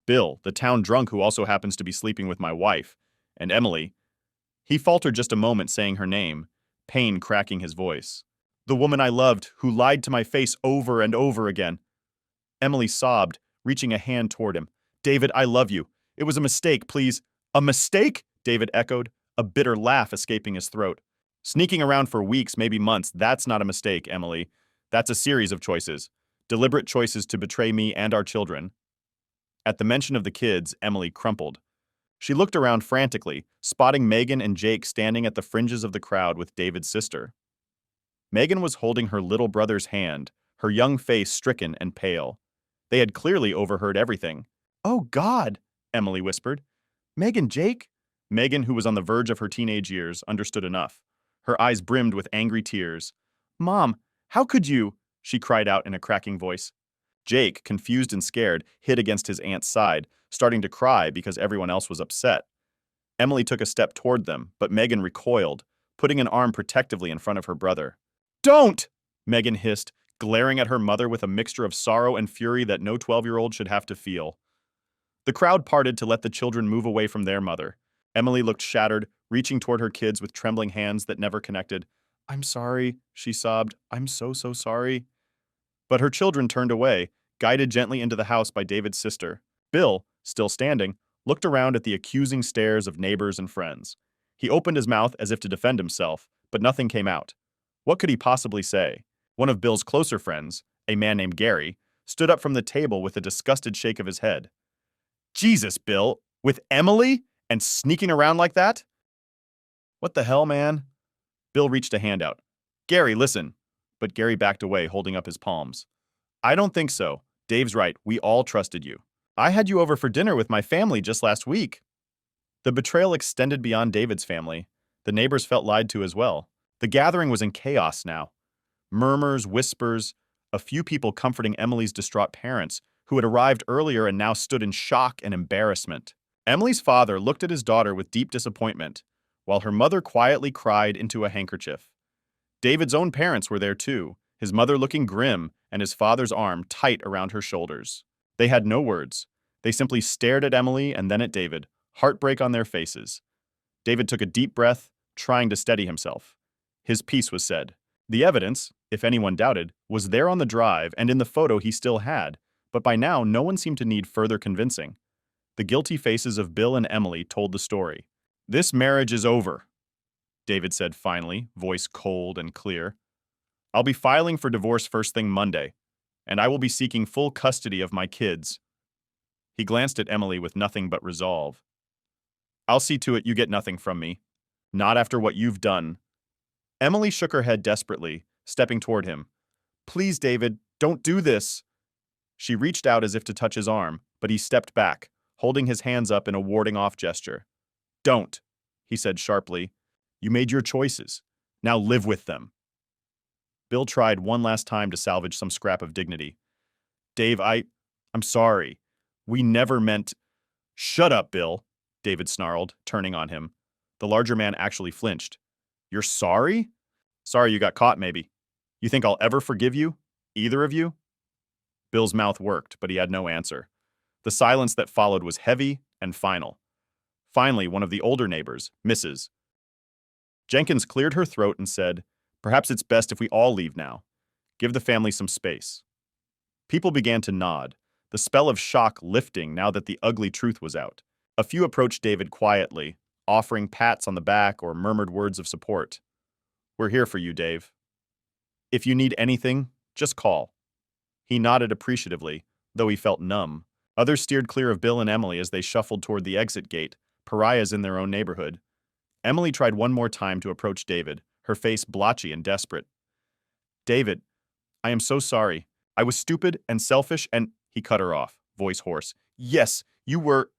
Bill, the town drunk who also happens to be sleeping with my wife, and Emily. He faltered just a moment saying her name, pain cracking his voice. The woman I loved, who lied to my face over and over again. Emily sobbed, reaching a hand toward him. David, I love you. It was a mistake, please. A mistake? David echoed, a bitter laugh escaping his throat. Sneaking around for weeks, maybe months, that's not a mistake, Emily. That's a series of choices. Deliberate choices to betray me and our children. At the mention of the kids, Emily crumpled. She looked around frantically, spotting Megan and Jake standing at the fringes of the crowd with David's sister. Megan was holding her little brother's hand, her young face stricken and pale. They had clearly overheard everything. Oh, God, Emily whispered. Megan, Jake? Megan, who was on the verge of her teenage years, understood enough. Her eyes brimmed with angry tears. Mom, how could you? She cried out in a cracking voice. Jake, confused and scared, hid against his aunt's side, starting to cry because everyone else was upset. Emily took a step toward them, but Megan recoiled, putting an arm protectively in front of her brother. "Don't!" Megan hissed, glaring at her mother with a mixture of sorrow and fury that no 12-year-old should have to feel. The crowd parted to let the children move away from their mother. Emily looked shattered, reaching toward her kids with trembling hands that never connected. "I'm sorry," she sobbed. "I'm so, so sorry." But her children turned away, guided gently into the house by David's sister. Bill, still standing, looked around at the accusing stares of neighbors and friends. He opened his mouth as if to defend himself, but nothing came out. What could he possibly say? One of Bill's closer friends, a man named Gary, stood up from the table with a disgusted shake of his head. "Jesus, Bill, with Emily? And sneaking around like that?" "What the hell, man?" Bill reached a hand out. "Gary, listen." But Gary backed away, holding up his palms. "I don't think so. Dave's right. We all trusted you. I had you over for dinner with my family just last week." The betrayal extended beyond David's family. The neighbors felt lied to as well. The gathering was in chaos now. Murmurs, whispers, a few people comforting Emily's distraught parents, who had arrived earlier and now stood in shock and embarrassment. Emily's father looked at his daughter with deep disappointment, while her mother quietly cried into a handkerchief. David's own parents were there too, his mother looking grim and his father's arm tight around her shoulders. They had no words. They simply stared at Emily and then at David, heartbreak on their faces. David took a deep breath, trying to steady himself. His piece was said. The evidence, if anyone doubted, was there on the drive and in the photo he still had, but by now no one seemed to need further convincing. The guilty faces of Bill and Emily told the story. "This marriage is over," David said finally, voice cold and clear. "I'll be filing for divorce first thing Monday, and I will be seeking full custody of my kids." He glanced at Emily with nothing but resolve. "I'll see to it you get nothing from me. Not after what you've done." Emily shook her head desperately, stepping toward him. "Please, David, don't do this." She reached out as if to touch his arm, but he stepped back, holding his hands up in a warding-off gesture. "Don't," he said sharply. "You made your choices. Now live with them." Bill tried one last time to salvage some scrap of dignity. "Dave, I'm sorry. We never meant—" "Shut up, Bill," David snarled, turning on him. The larger man actually flinched. "You're sorry? Sorry you got caught, maybe. You think I'll ever forgive you? Either of you?" Bill's mouth worked, but he had no answer. The silence that followed was heavy and final. Finally, one of the older neighbors, Mrs. Jenkins, cleared her throat and said, "Perhaps it's best if we all leave now. Give the family some space." People began to nod, the spell of shock lifting now that the ugly truth was out. A few approached David quietly, offering pats on the back or murmured words of support. "We're here for you, Dave. If you need anything, just call." He nodded appreciatively, though he felt numb. Others steered clear of Bill and Emily as they shuffled toward the exit gate, pariahs in their own neighborhood. Emily tried one more time to approach David, her face blotchy and desperate. "David, I am so sorry. I was stupid and selfish and—" He cut her off, voice hoarse. "Yes, you were—"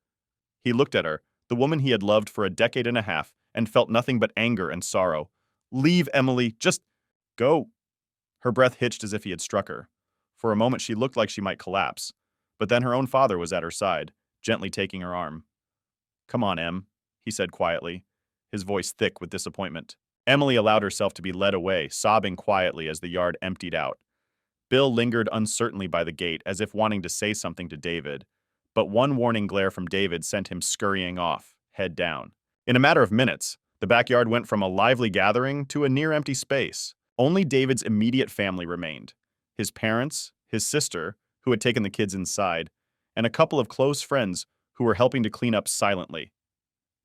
He looked at her, the woman he had loved for a decade and a half, and felt nothing but anger and sorrow. "Leave, Emily. Just go." Her breath hitched as if he had struck her. For a moment she looked like she might collapse, but then her own father was at her side, gently taking her arm. "Come on, Em," he said quietly, his voice thick with disappointment. Emily allowed herself to be led away, sobbing quietly as the yard emptied out. Bill lingered uncertainly by the gate as if wanting to say something to David, but one warning glare from David sent him scurrying off, head down. In a matter of minutes, the backyard went from a lively gathering to a near-empty space. Only David's immediate family remained. His parents, his sister, who had taken the kids inside, and a couple of close friends who were helping to clean up silently.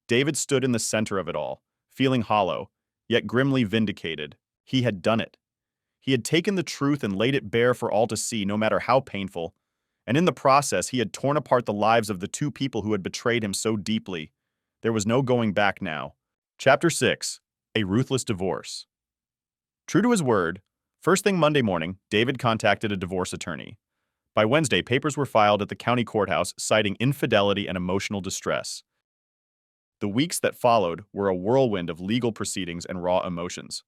David stood in the center of it all, feeling hollow, yet grimly vindicated. He had done it. He had taken the truth and laid it bare for all to see, no matter how painful. And in the process, he had torn apart the lives of the two people who had betrayed him so deeply. There was no going back now. Chapter 6. A Ruthless Divorce. True to his word, first thing Monday morning, David contacted a divorce attorney. By Wednesday, papers were filed at the county courthouse citing infidelity and emotional distress. The weeks that followed were a whirlwind of legal proceedings and raw emotions.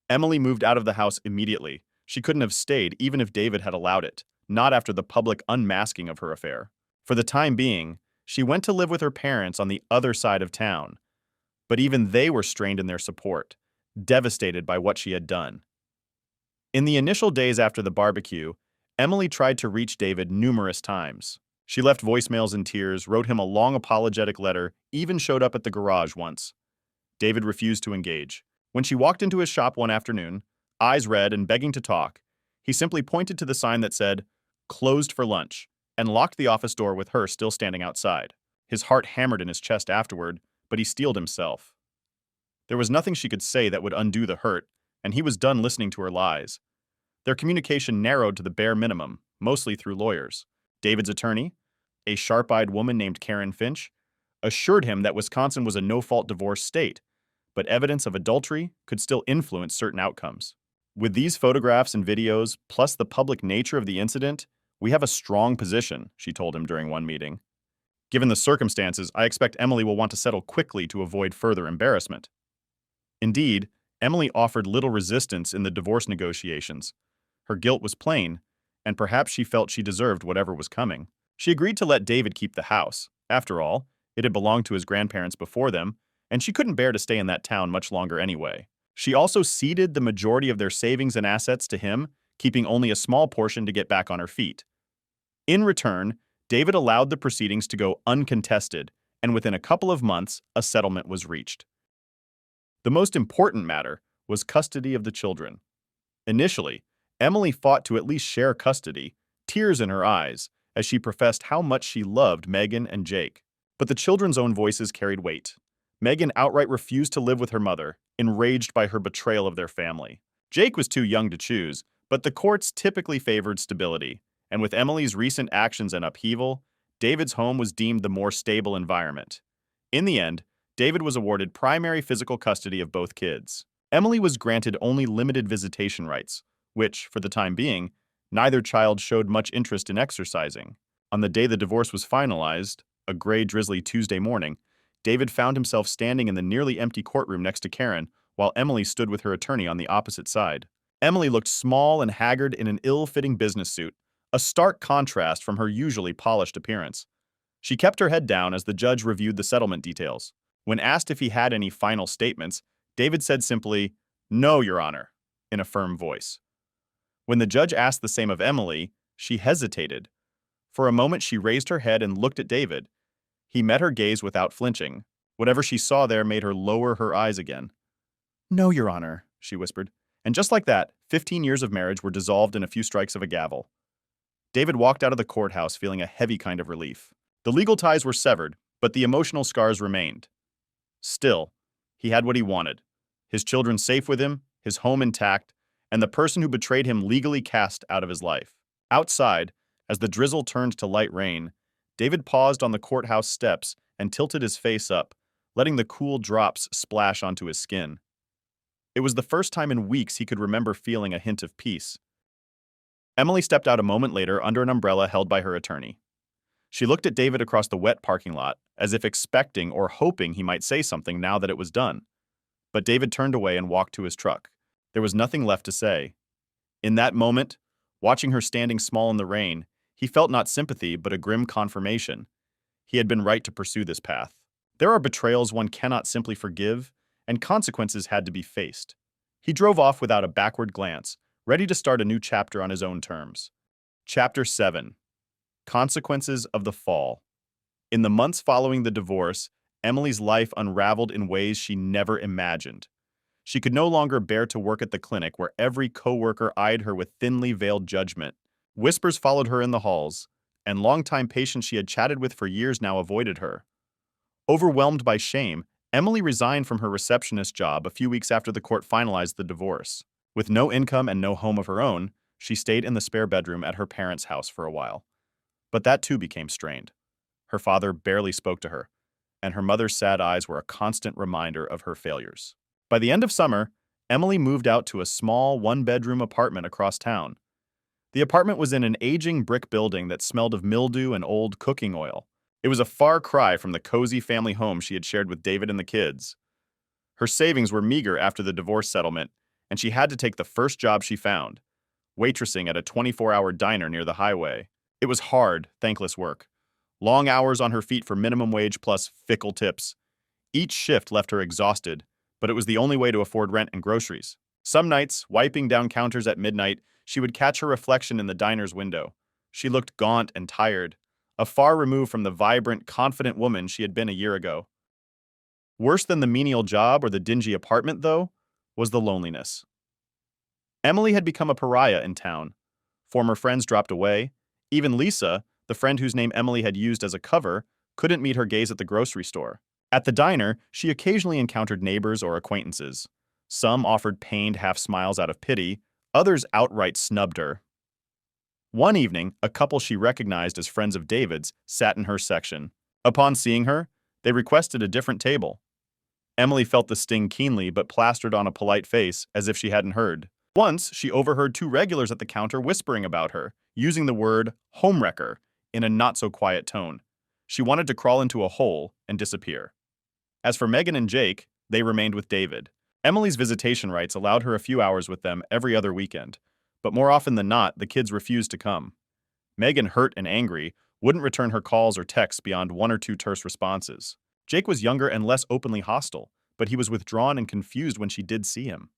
Emily moved out of the house immediately. She couldn't have stayed even if David had allowed it. not after the public unmasking of her affair. For the time being, she went to live with her parents on the other side of town, but even they were strained in their support, devastated by what she had done. In the initial days after the barbecue, Emily tried to reach David numerous times. She left voicemails in tears, wrote him a long apologetic letter, even showed up at the garage once. David refused to engage. When she walked into his shop one afternoon, eyes red and begging to talk, he simply pointed to the sign that said, "Closed for lunch," and locked the office door with her still standing outside. His heart hammered in his chest afterward, but he steeled himself. There was nothing she could say that would undo the hurt, and he was done listening to her lies. Their communication narrowed to the bare minimum, mostly through lawyers. David's attorney, a sharp-eyed woman named Karen Finch, assured him that Wisconsin was a no-fault divorce state, but evidence of adultery could still influence certain outcomes. With these photographs and videos, plus the public nature of the incident, we have a strong position, she told him during one meeting. Given the circumstances, I expect Emily will want to settle quickly to avoid further embarrassment. Indeed, Emily offered little resistance in the divorce negotiations. Her guilt was plain, and perhaps she felt she deserved whatever was coming. She agreed to let David keep the house. After all, it had belonged to his grandparents before them, and she couldn't bear to stay in that town much longer anyway. She also ceded the majority of their savings and assets to him, keeping only a small portion to get back on her feet. In return, David allowed the proceedings to go uncontested, and within a couple of months, a settlement was reached. The most important matter was custody of the children. Initially, Emily fought to at least share custody, tears in her eyes, as she professed how much she loved Megan and Jake. But the children's own voices carried weight. Megan outright refused to live with her mother, enraged by her betrayal of their family. Jake was too young to choose, but the courts typically favored stability, and with Emily's recent actions and upheaval, David's home was deemed the more stable environment. In the end, David was awarded primary physical custody of both kids. Emily was granted only limited visitation rights, which, for the time being, neither child showed much interest in exercising. On the day the divorce was finalized, a gray, drizzly Tuesday morning, David found himself standing in the nearly empty courtroom next to Karen, while Emily stood with her attorney on the opposite side. Emily looked small and haggard in an ill-fitting business suit, a stark contrast from her usually polished appearance. She kept her head down as the judge reviewed the settlement details. When asked if he had any final statements, David said simply, "No, Your Honor," in a firm voice. When the judge asked the same of Emily, she hesitated. For a moment she raised her head and looked at David. He met her gaze without flinching. Whatever she saw there made her lower her eyes again. "No, Your Honor," she whispered. And just like that, 15 years of marriage were dissolved in a few strikes of a gavel. David walked out of the courthouse feeling a heavy kind of relief. The legal ties were severed, but the emotional scars remained. Still, he had what he wanted. His children safe with him, his home intact, and the person who betrayed him legally cast out of his life. Outside, as the drizzle turned to light rain, David paused on the courthouse steps and tilted his face up, letting the cool drops splash onto his skin. It was the first time in weeks he could remember feeling a hint of peace. Emily stepped out a moment later under an umbrella held by her attorney. She looked at David across the wet parking lot, as if expecting or hoping he might say something now that it was done. But David turned away and walked to his truck. There was nothing left to say. In that moment, watching her standing small in the rain, he felt not sympathy but a grim confirmation. He had been right to pursue this path. There are betrayals one cannot simply forgive, and consequences had to be faced. He drove off without a backward glance, ready to start a new chapter on his own terms. Chapter 7. Consequences of the Fall. In the months following the divorce, Emily's life unraveled in ways she never imagined. She could no longer bear to work at the clinic where every coworker eyed her with thinly veiled judgment. Whispers followed her in the halls, and longtime patients she had chatted with for years now avoided her. Overwhelmed by shame, Emily resigned from her receptionist job a few weeks after the court finalized the divorce. With no income and no home of her own, she stayed in the spare bedroom at her parents' house for a while. But that too became strained. Her father barely spoke to her, and her mother's sad eyes were a constant reminder of her failures. By the end of summer, Emily moved out to a small one-bedroom apartment across town. The apartment was in an aging brick building that smelled of mildew and old cooking oil. It was a far cry from the cozy family home she had shared with David and the kids. Her savings were meager after the divorce settlement, and she had to take the first job she found, waitressing at a 24-hour diner near the highway. It was hard, thankless work. Long hours on her feet for minimum wage plus fickle tips. Each shift left her exhausted, but it was the only way to afford rent and groceries. Some nights, wiping down counters at midnight, she would catch her reflection in the diner's window. She looked gaunt and tired, a far remove from the vibrant, confident woman she had been a year ago. Worse than the menial job or the dingy apartment, though, was the loneliness. Emily had become a pariah in town. Former friends dropped away. Even Lisa, the friend whose name Emily had used as a cover, couldn't meet her gaze at the grocery store. At the diner, she occasionally encountered neighbors or acquaintances. Some offered pained half-smiles out of pity, others outright snubbed her. One evening, a couple she recognized as friends of David's sat in her section. Upon seeing her, they requested a different table. Emily felt the sting keenly but plastered on a polite face as if she hadn't heard. Once, she overheard two regulars at the counter whispering about her, using the word homewrecker in a not-so-quiet tone. She wanted to crawl into a hole and disappear. As for Megan and Jake, they remained with David. Emily's visitation rights allowed her a few hours with them every other weekend, but more often than not, the kids refused to come. Megan, hurt and angry, wouldn't return her calls or texts beyond one or two terse responses. Jake was younger and less openly hostile, but he was withdrawn and confused when she did see him.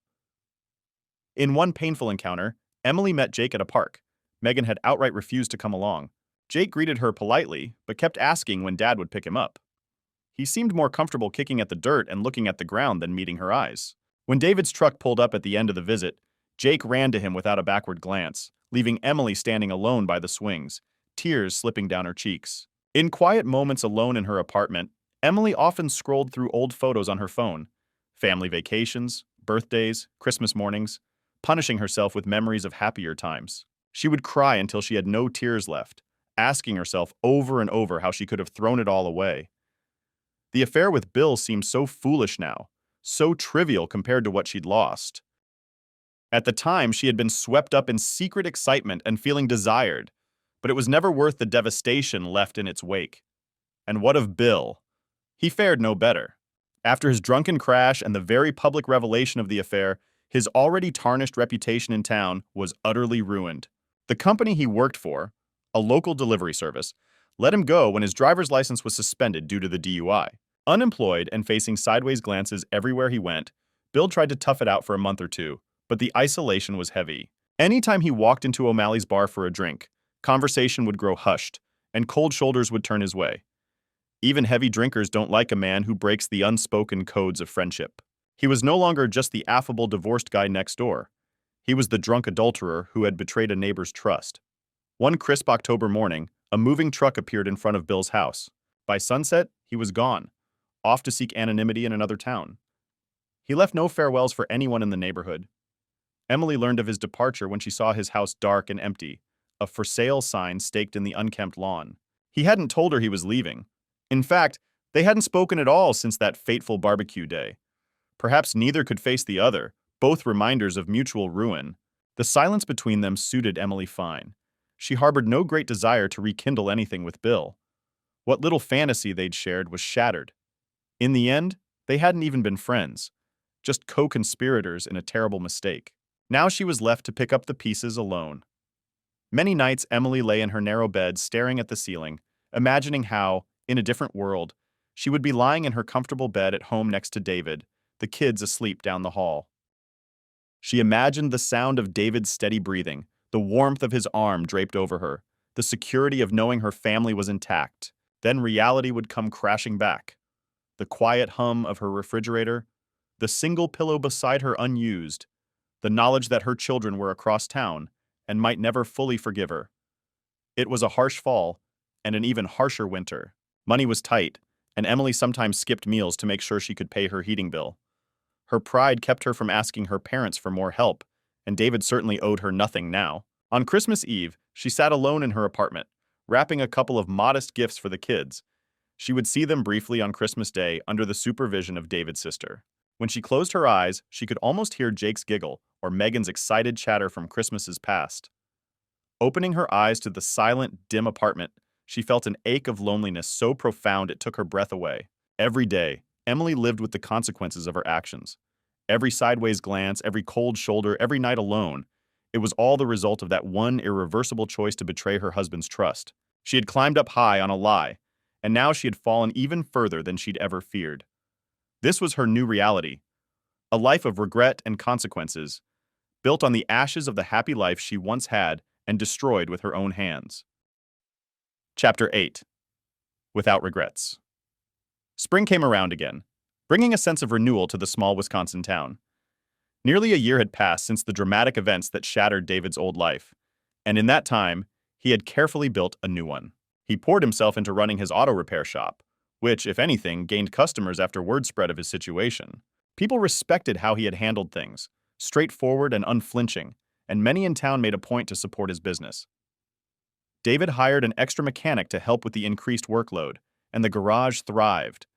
In one painful encounter, Emily met Jake at a park. Megan had outright refused to come along. Jake greeted her politely, but kept asking when Dad would pick him up. He seemed more comfortable kicking at the dirt and looking at the ground than meeting her eyes. When David's truck pulled up at the end of the visit, Jake ran to him without a backward glance, leaving Emily standing alone by the swings, tears slipping down her cheeks. In quiet moments alone in her apartment, Emily often scrolled through old photos on her phone, family vacations, birthdays, Christmas mornings, punishing herself with memories of happier times. She would cry until she had no tears left, asking herself over and over how she could have thrown it all away. The affair with Bill seemed so foolish now, so trivial compared to what she'd lost. At the time, she had been swept up in secret excitement and feeling desired, but it was never worth the devastation left in its wake. And what of Bill? He fared no better. After his drunken crash and the very public revelation of the affair, his already tarnished reputation in town was utterly ruined. The company he worked for, a local delivery service, let him go when his driver's license was suspended due to the DUI. Unemployed and facing sideways glances everywhere he went, Bill tried to tough it out for a month or two, but the isolation was heavy. Anytime he walked into O'Malley's bar for a drink, conversation would grow hushed, and cold shoulders would turn his way. Even heavy drinkers don't like a man who breaks the unspoken codes of friendship. He was no longer just the affable divorced guy next door. He was the drunk adulterer who had betrayed a neighbor's trust. One crisp October morning, a moving truck appeared in front of Bill's house. By sunset, he was gone, off to seek anonymity in another town. He left no farewells for anyone in the neighborhood. Emily learned of his departure when she saw his house dark and empty, a for sale sign staked in the unkempt lawn. He hadn't told her he was leaving. In fact, they hadn't spoken at all since that fateful barbecue day. Perhaps neither could face the other, both reminders of mutual ruin. The silence between them suited Emily fine. She harbored no great desire to rekindle anything with Bill. What little fantasy they'd shared was shattered. In the end, they hadn't even been friends, just co-conspirators in a terrible mistake. Now she was left to pick up the pieces alone. Many nights Emily lay in her narrow bed staring at the ceiling, imagining how, in a different world, she would be lying in her comfortable bed at home next to David, the kids asleep down the hall. She imagined the sound of David's steady breathing, the warmth of his arm draped over her, the security of knowing her family was intact. Then reality would come crashing back. The quiet hum of her refrigerator, the single pillow beside her unused, the knowledge that her children were across town and might never fully forgive her. It was a harsh fall and an even harsher winter. Money was tight, and Emily sometimes skipped meals to make sure she could pay her heating bill. Her pride kept her from asking her parents for more help, and David certainly owed her nothing now. On Christmas Eve, she sat alone in her apartment, wrapping a couple of modest gifts for the kids. She would see them briefly on Christmas Day under the supervision of David's sister. When she closed her eyes, she could almost hear Jake's giggle or Megan's excited chatter from Christmases past. Opening her eyes to the silent, dim apartment, she felt an ache of loneliness so profound it took her breath away. Every day, Emily lived with the consequences of her actions. Every sideways glance, every cold shoulder, every night alone, It was all the result of that one irreversible choice to betray her husband's trust. She had climbed up high on a lie, and now she had fallen even further than she'd ever feared. This was her new reality, a life of regret and consequences, built on the ashes of the happy life she once had and destroyed with her own hands. Chapter 8. Without Regrets. Spring came around again, bringing a sense of renewal to the small Wisconsin town. Nearly a year had passed since the dramatic events that shattered David's old life, and in that time, he had carefully built a new one. He poured himself into running his auto repair shop, which, if anything, gained customers after word spread of his situation. People respected how he had handled things, straightforward and unflinching, and many in town made a point to support his business. David hired an extra mechanic to help with the increased workload, and the garage thrived.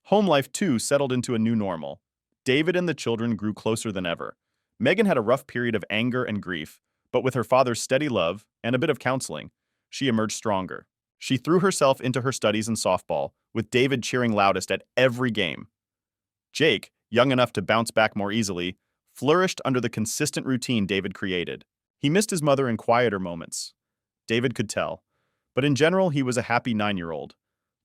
Home life, too, settled into a new normal. David and the children grew closer than ever. Megan had a rough period of anger and grief, but with her father's steady love and a bit of counseling, she emerged stronger. She threw herself into her studies and softball, with David cheering loudest at every game. Jake, young enough to bounce back more easily, flourished under the consistent routine David created. He missed his mother in quieter moments. David could tell, but in general he was a happy 9-year-old,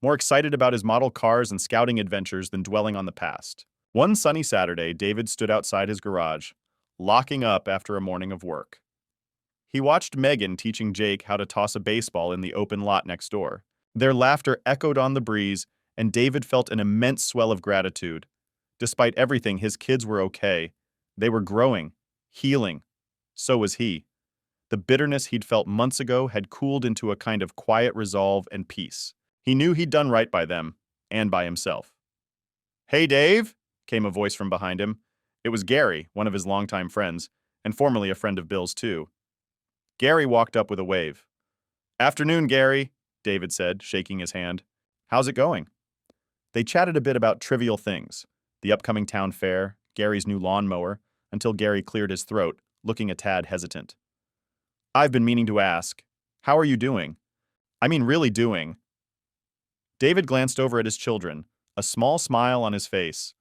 more excited about his model cars and scouting adventures than dwelling on the past. One sunny Saturday, David stood outside his garage, locking up after a morning of work. He watched Megan teaching Jake how to toss a baseball in the open lot next door. Their laughter echoed on the breeze, and David felt an immense swell of gratitude. Despite everything, his kids were okay. They were growing, healing. So was he. The bitterness he'd felt months ago had cooled into a kind of quiet resolve and peace. He knew he'd done right by them, and by himself. "Hey, Dave," came a voice from behind him. It was Gary, one of his longtime friends, and formerly a friend of Bill's too. Gary walked up with a wave. "Afternoon, Gary," David said, shaking his hand. "How's it going?" They chatted a bit about trivial things, the upcoming town fair, Gary's new lawnmower, until Gary cleared his throat, looking a tad hesitant. "I've been meaning to ask, how are you doing? I mean really doing." David glanced over at his children, a small smile on his face.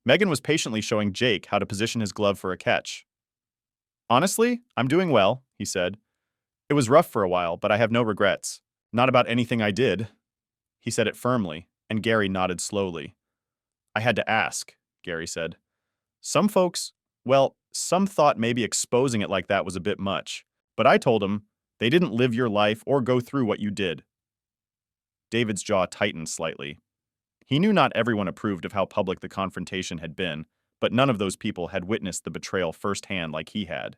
Megan was patiently showing Jake how to position his glove for a catch. "Honestly, I'm doing well," he said. "It was rough for a while, but I have no regrets. Not about anything I did." He said it firmly, and Gary nodded slowly. "I had to ask," Gary said. "Some folks, well, some thought maybe exposing it like that was a bit much, but I told them they didn't live your life or go through what you did." David's jaw tightened slightly. He knew not everyone approved of how public the confrontation had been, but none of those people had witnessed the betrayal firsthand like he had.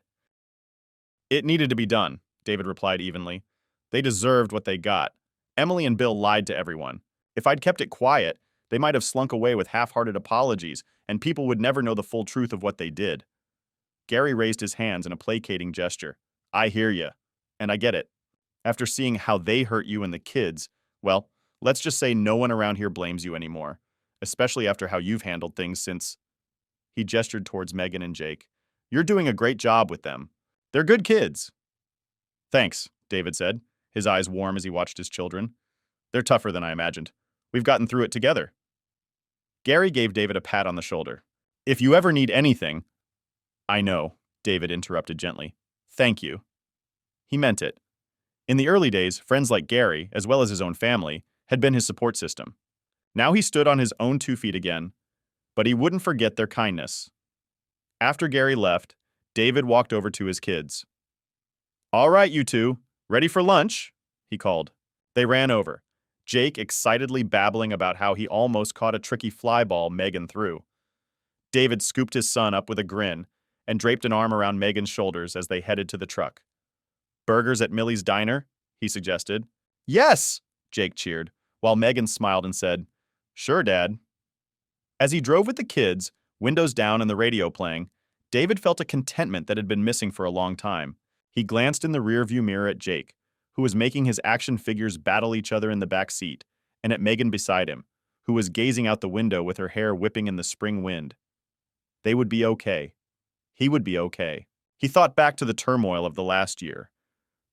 "It needed to be done," David replied evenly. "They deserved what they got. Emily and Bill lied to everyone. If I'd kept it quiet, they might have slunk away with half-hearted apologies, and people would never know the full truth of what they did." Gary raised his hands in a placating gesture. "I hear you, and I get it. After seeing how they hurt you and the kids, well, let's just say no one around here blames you anymore, especially after how you've handled things since—" He gestured towards Megan and Jake. "You're doing a great job with them. They're good kids." "Thanks," David said, his eyes warm as he watched his children. "They're tougher than I imagined. We've gotten through it together." Gary gave David a pat on the shoulder. "If you ever need anything—" "I know," David interrupted gently. "Thank you." He meant it. In the early days, friends like Gary, as well as his own family, had been his support system. Now he stood on his own 2 feet again, but he wouldn't forget their kindness. After Gary left, David walked over to his kids. "All right, you two, ready for lunch?" he called. They ran over, Jake excitedly babbling about how he almost caught a tricky fly ball Megan threw. David scooped his son up with a grin and draped an arm around Megan's shoulders as they headed to the truck. "Burgers at Millie's Diner?" he suggested. "Yes!" Jake cheered, while Megan smiled and said, "Sure, Dad." As he drove with the kids, windows down and the radio playing, David felt a contentment that had been missing for a long time. He glanced in the rearview mirror at Jake, who was making his action figures battle each other in the back seat, and at Megan beside him, who was gazing out the window with her hair whipping in the spring wind. They would be okay. He would be okay. He thought back to the turmoil of the last year.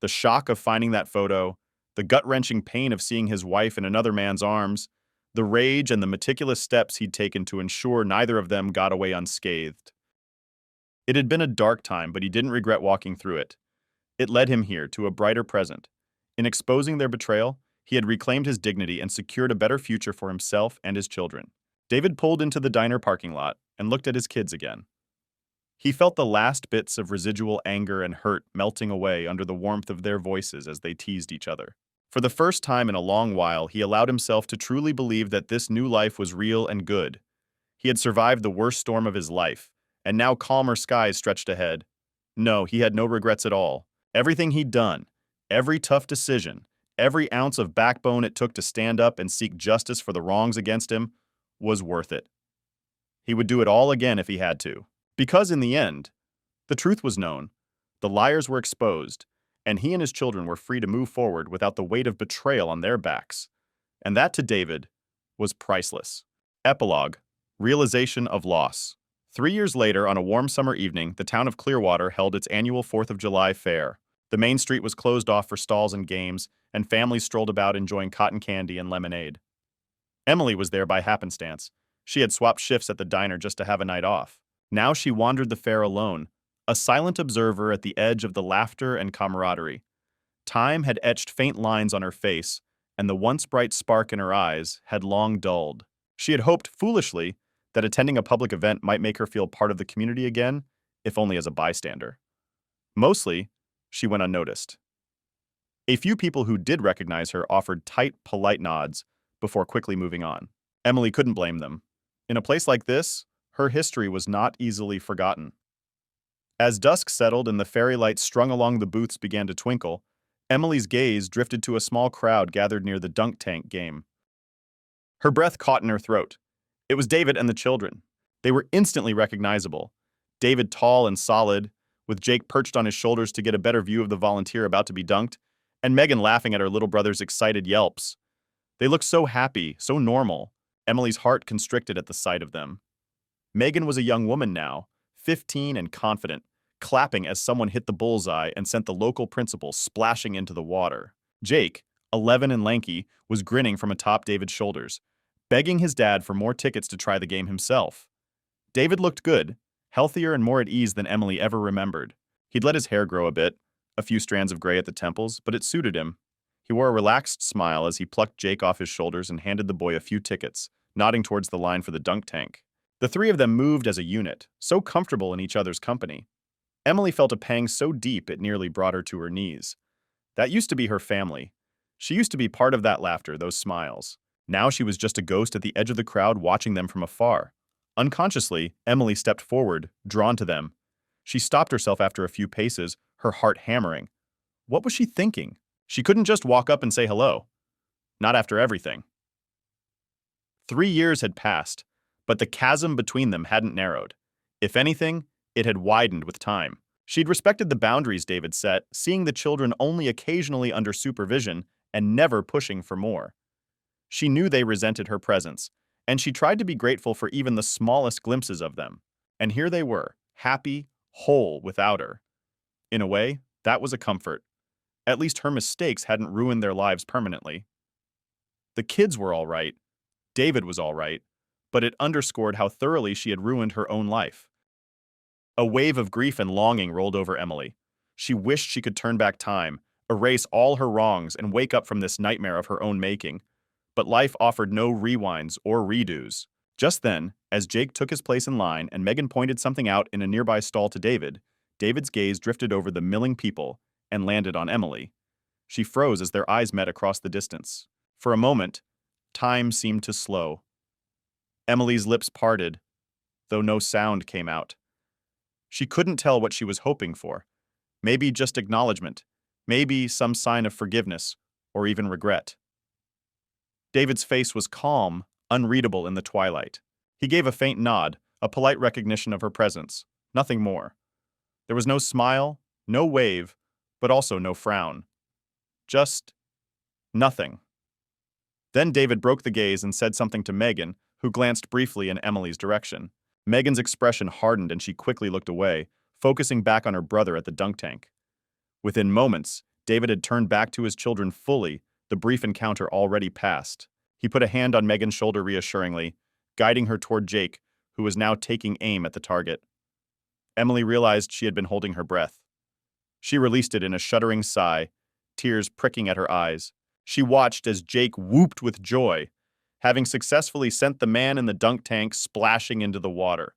The shock of finding that photo, the gut-wrenching pain of seeing his wife in another man's arms, the rage and the meticulous steps he'd taken to ensure neither of them got away unscathed. It had been a dark time, but he didn't regret walking through it. It led him here to a brighter present. In exposing their betrayal, he had reclaimed his dignity and secured a better future for himself and his children. David pulled into the diner parking lot and looked at his kids again. He felt the last bits of residual anger and hurt melting away under the warmth of their voices as they teased each other. For the first time in a long while, he allowed himself to truly believe that this new life was real and good. He had survived the worst storm of his life, and now calmer skies stretched ahead. No, he had no regrets at all. Everything he'd done, every tough decision, every ounce of backbone it took to stand up and seek justice for the wrongs against him, was worth it. He would do it all again if he had to. Because in the end, the truth was known, the liars were exposed, and he and his children were free to move forward without the weight of betrayal on their backs. And that, to David, was priceless. Epilogue: Realization of loss. 3 years later, on a warm summer evening, the town of Clearwater held its annual 4th of July fair. The main street was closed off for stalls and games, and families strolled about enjoying cotton candy and lemonade. Emily was there by happenstance. She had swapped shifts at the diner just to have a night off. Now she wandered the fair alone, a silent observer at the edge of the laughter and camaraderie. Time had etched faint lines on her face, and the once bright spark in her eyes had long dulled. She had hoped, foolishly, that attending a public event might make her feel part of the community again, if only as a bystander. Mostly, she went unnoticed. A few people who did recognize her offered tight, polite nods before quickly moving on. Emily couldn't blame them. In a place like this, her history was not easily forgotten. As dusk settled and the fairy lights strung along the booths began to twinkle, Emily's gaze drifted to a small crowd gathered near the dunk tank game. Her breath caught in her throat. It was David and the children. They were instantly recognizable. David tall and solid, with Jake perched on his shoulders to get a better view of the volunteer about to be dunked, and Megan laughing at her little brother's excited yelps. They looked so happy, so normal. Emily's heart constricted at the sight of them. Megan was a young woman now, 15 and confident, clapping as someone hit the bullseye and sent the local principal splashing into the water. Jake, 11 and lanky, was grinning from atop David's shoulders, begging his dad for more tickets to try the game himself. David looked good, healthier and more at ease than Emily ever remembered. He'd let his hair grow a bit, a few strands of gray at the temples, but it suited him. He wore a relaxed smile as he plucked Jake off his shoulders and handed the boy a few tickets, nodding towards the line for the dunk tank. The three of them moved as a unit, so comfortable in each other's company. Emily felt a pang so deep it nearly brought her to her knees. That used to be her family. She used to be part of that laughter, those smiles. Now she was just a ghost at the edge of the crowd watching them from afar. Unconsciously, Emily stepped forward, drawn to them. She stopped herself after a few paces, her heart hammering. What was she thinking? She couldn't just walk up and say hello. Not after everything. 3 years had passed, but the chasm between them hadn't narrowed. If anything, it had widened with time. She'd respected the boundaries David set, seeing the children only occasionally under supervision and never pushing for more. She knew they resented her presence, and she tried to be grateful for even the smallest glimpses of them. And here they were, happy, whole without her. In a way, that was a comfort. At least her mistakes hadn't ruined their lives permanently. The kids were all right. David was all right. But it underscored how thoroughly she had ruined her own life. A wave of grief and longing rolled over Emily. She wished she could turn back time, erase all her wrongs, and wake up from this nightmare of her own making. But life offered no rewinds or redos. Just then, as Jake took his place in line and Megan pointed something out in a nearby stall to David, David's gaze drifted over the milling people and landed on Emily. She froze as their eyes met across the distance. For a moment, time seemed to slow. Emily's lips parted, though no sound came out. She couldn't tell what she was hoping for. Maybe just acknowledgement, maybe some sign of forgiveness, or even regret. David's face was calm, unreadable in the twilight. He gave a faint nod, a polite recognition of her presence, nothing more. There was no smile, no wave, but also no frown. Just nothing. Then David broke the gaze and said something to Megan, who glanced briefly in Emily's direction. Megan's expression hardened and she quickly looked away, focusing back on her brother at the dunk tank. Within moments, David had turned back to his children fully, the brief encounter already past. He put a hand on Megan's shoulder reassuringly, guiding her toward Jake, who was now taking aim at the target. Emily realized she had been holding her breath. She released it in a shuddering sigh, tears pricking at her eyes. She watched as Jake whooped with joy, having successfully sent the man in the dunk tank splashing into the water.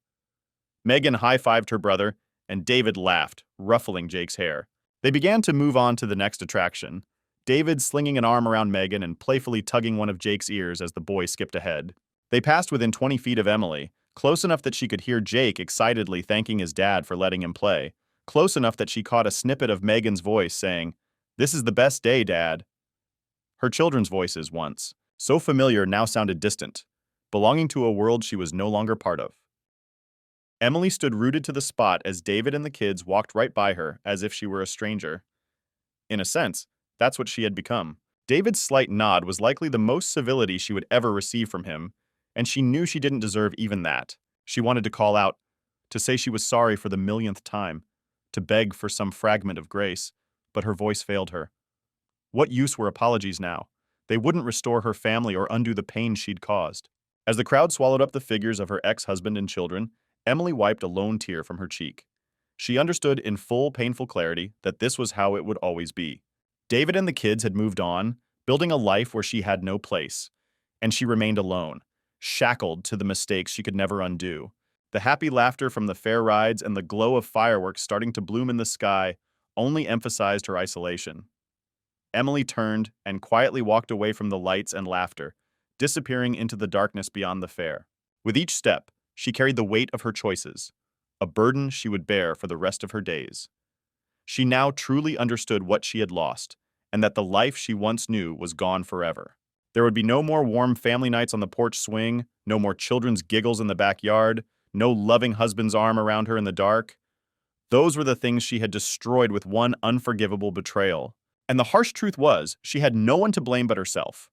Megan high-fived her brother, and David laughed, ruffling Jake's hair. They began to move on to the next attraction, David slinging an arm around Megan and playfully tugging one of Jake's ears as the boy skipped ahead. They passed within 20 feet of Emily, close enough that she could hear Jake excitedly thanking his dad for letting him play, close enough that she caught a snippet of Megan's voice saying, "This is the best day, Dad." Her children's voices once, so familiar, now sounded distant, belonging to a world she was no longer part of. Emily stood rooted to the spot as David and the kids walked right by her as if she were a stranger. In a sense, that's what she had become. David's slight nod was likely the most civility she would ever receive from him, and she knew she didn't deserve even that. She wanted to call out, to say she was sorry for the millionth time, to beg for some fragment of grace, but her voice failed her. What use were apologies now? They wouldn't restore her family or undo the pain she'd caused. As the crowd swallowed up the figures of her ex-husband and children, Emily wiped a lone tear from her cheek. She understood in full painful clarity that this was how it would always be. David and the kids had moved on, building a life where she had no place, and she remained alone, shackled to the mistakes she could never undo. The happy laughter from the fair rides and the glow of fireworks starting to bloom in the sky only emphasized her isolation. Emily turned and quietly walked away from the lights and laughter, disappearing into the darkness beyond the fair. With each step, she carried the weight of her choices, a burden she would bear for the rest of her days. She now truly understood what she had lost, and that the life she once knew was gone forever. There would be no more warm family nights on the porch swing, no more children's giggles in the backyard, no loving husband's arm around her in the dark. Those were the things she had destroyed with one unforgivable betrayal. And the harsh truth was, she had no one to blame but herself.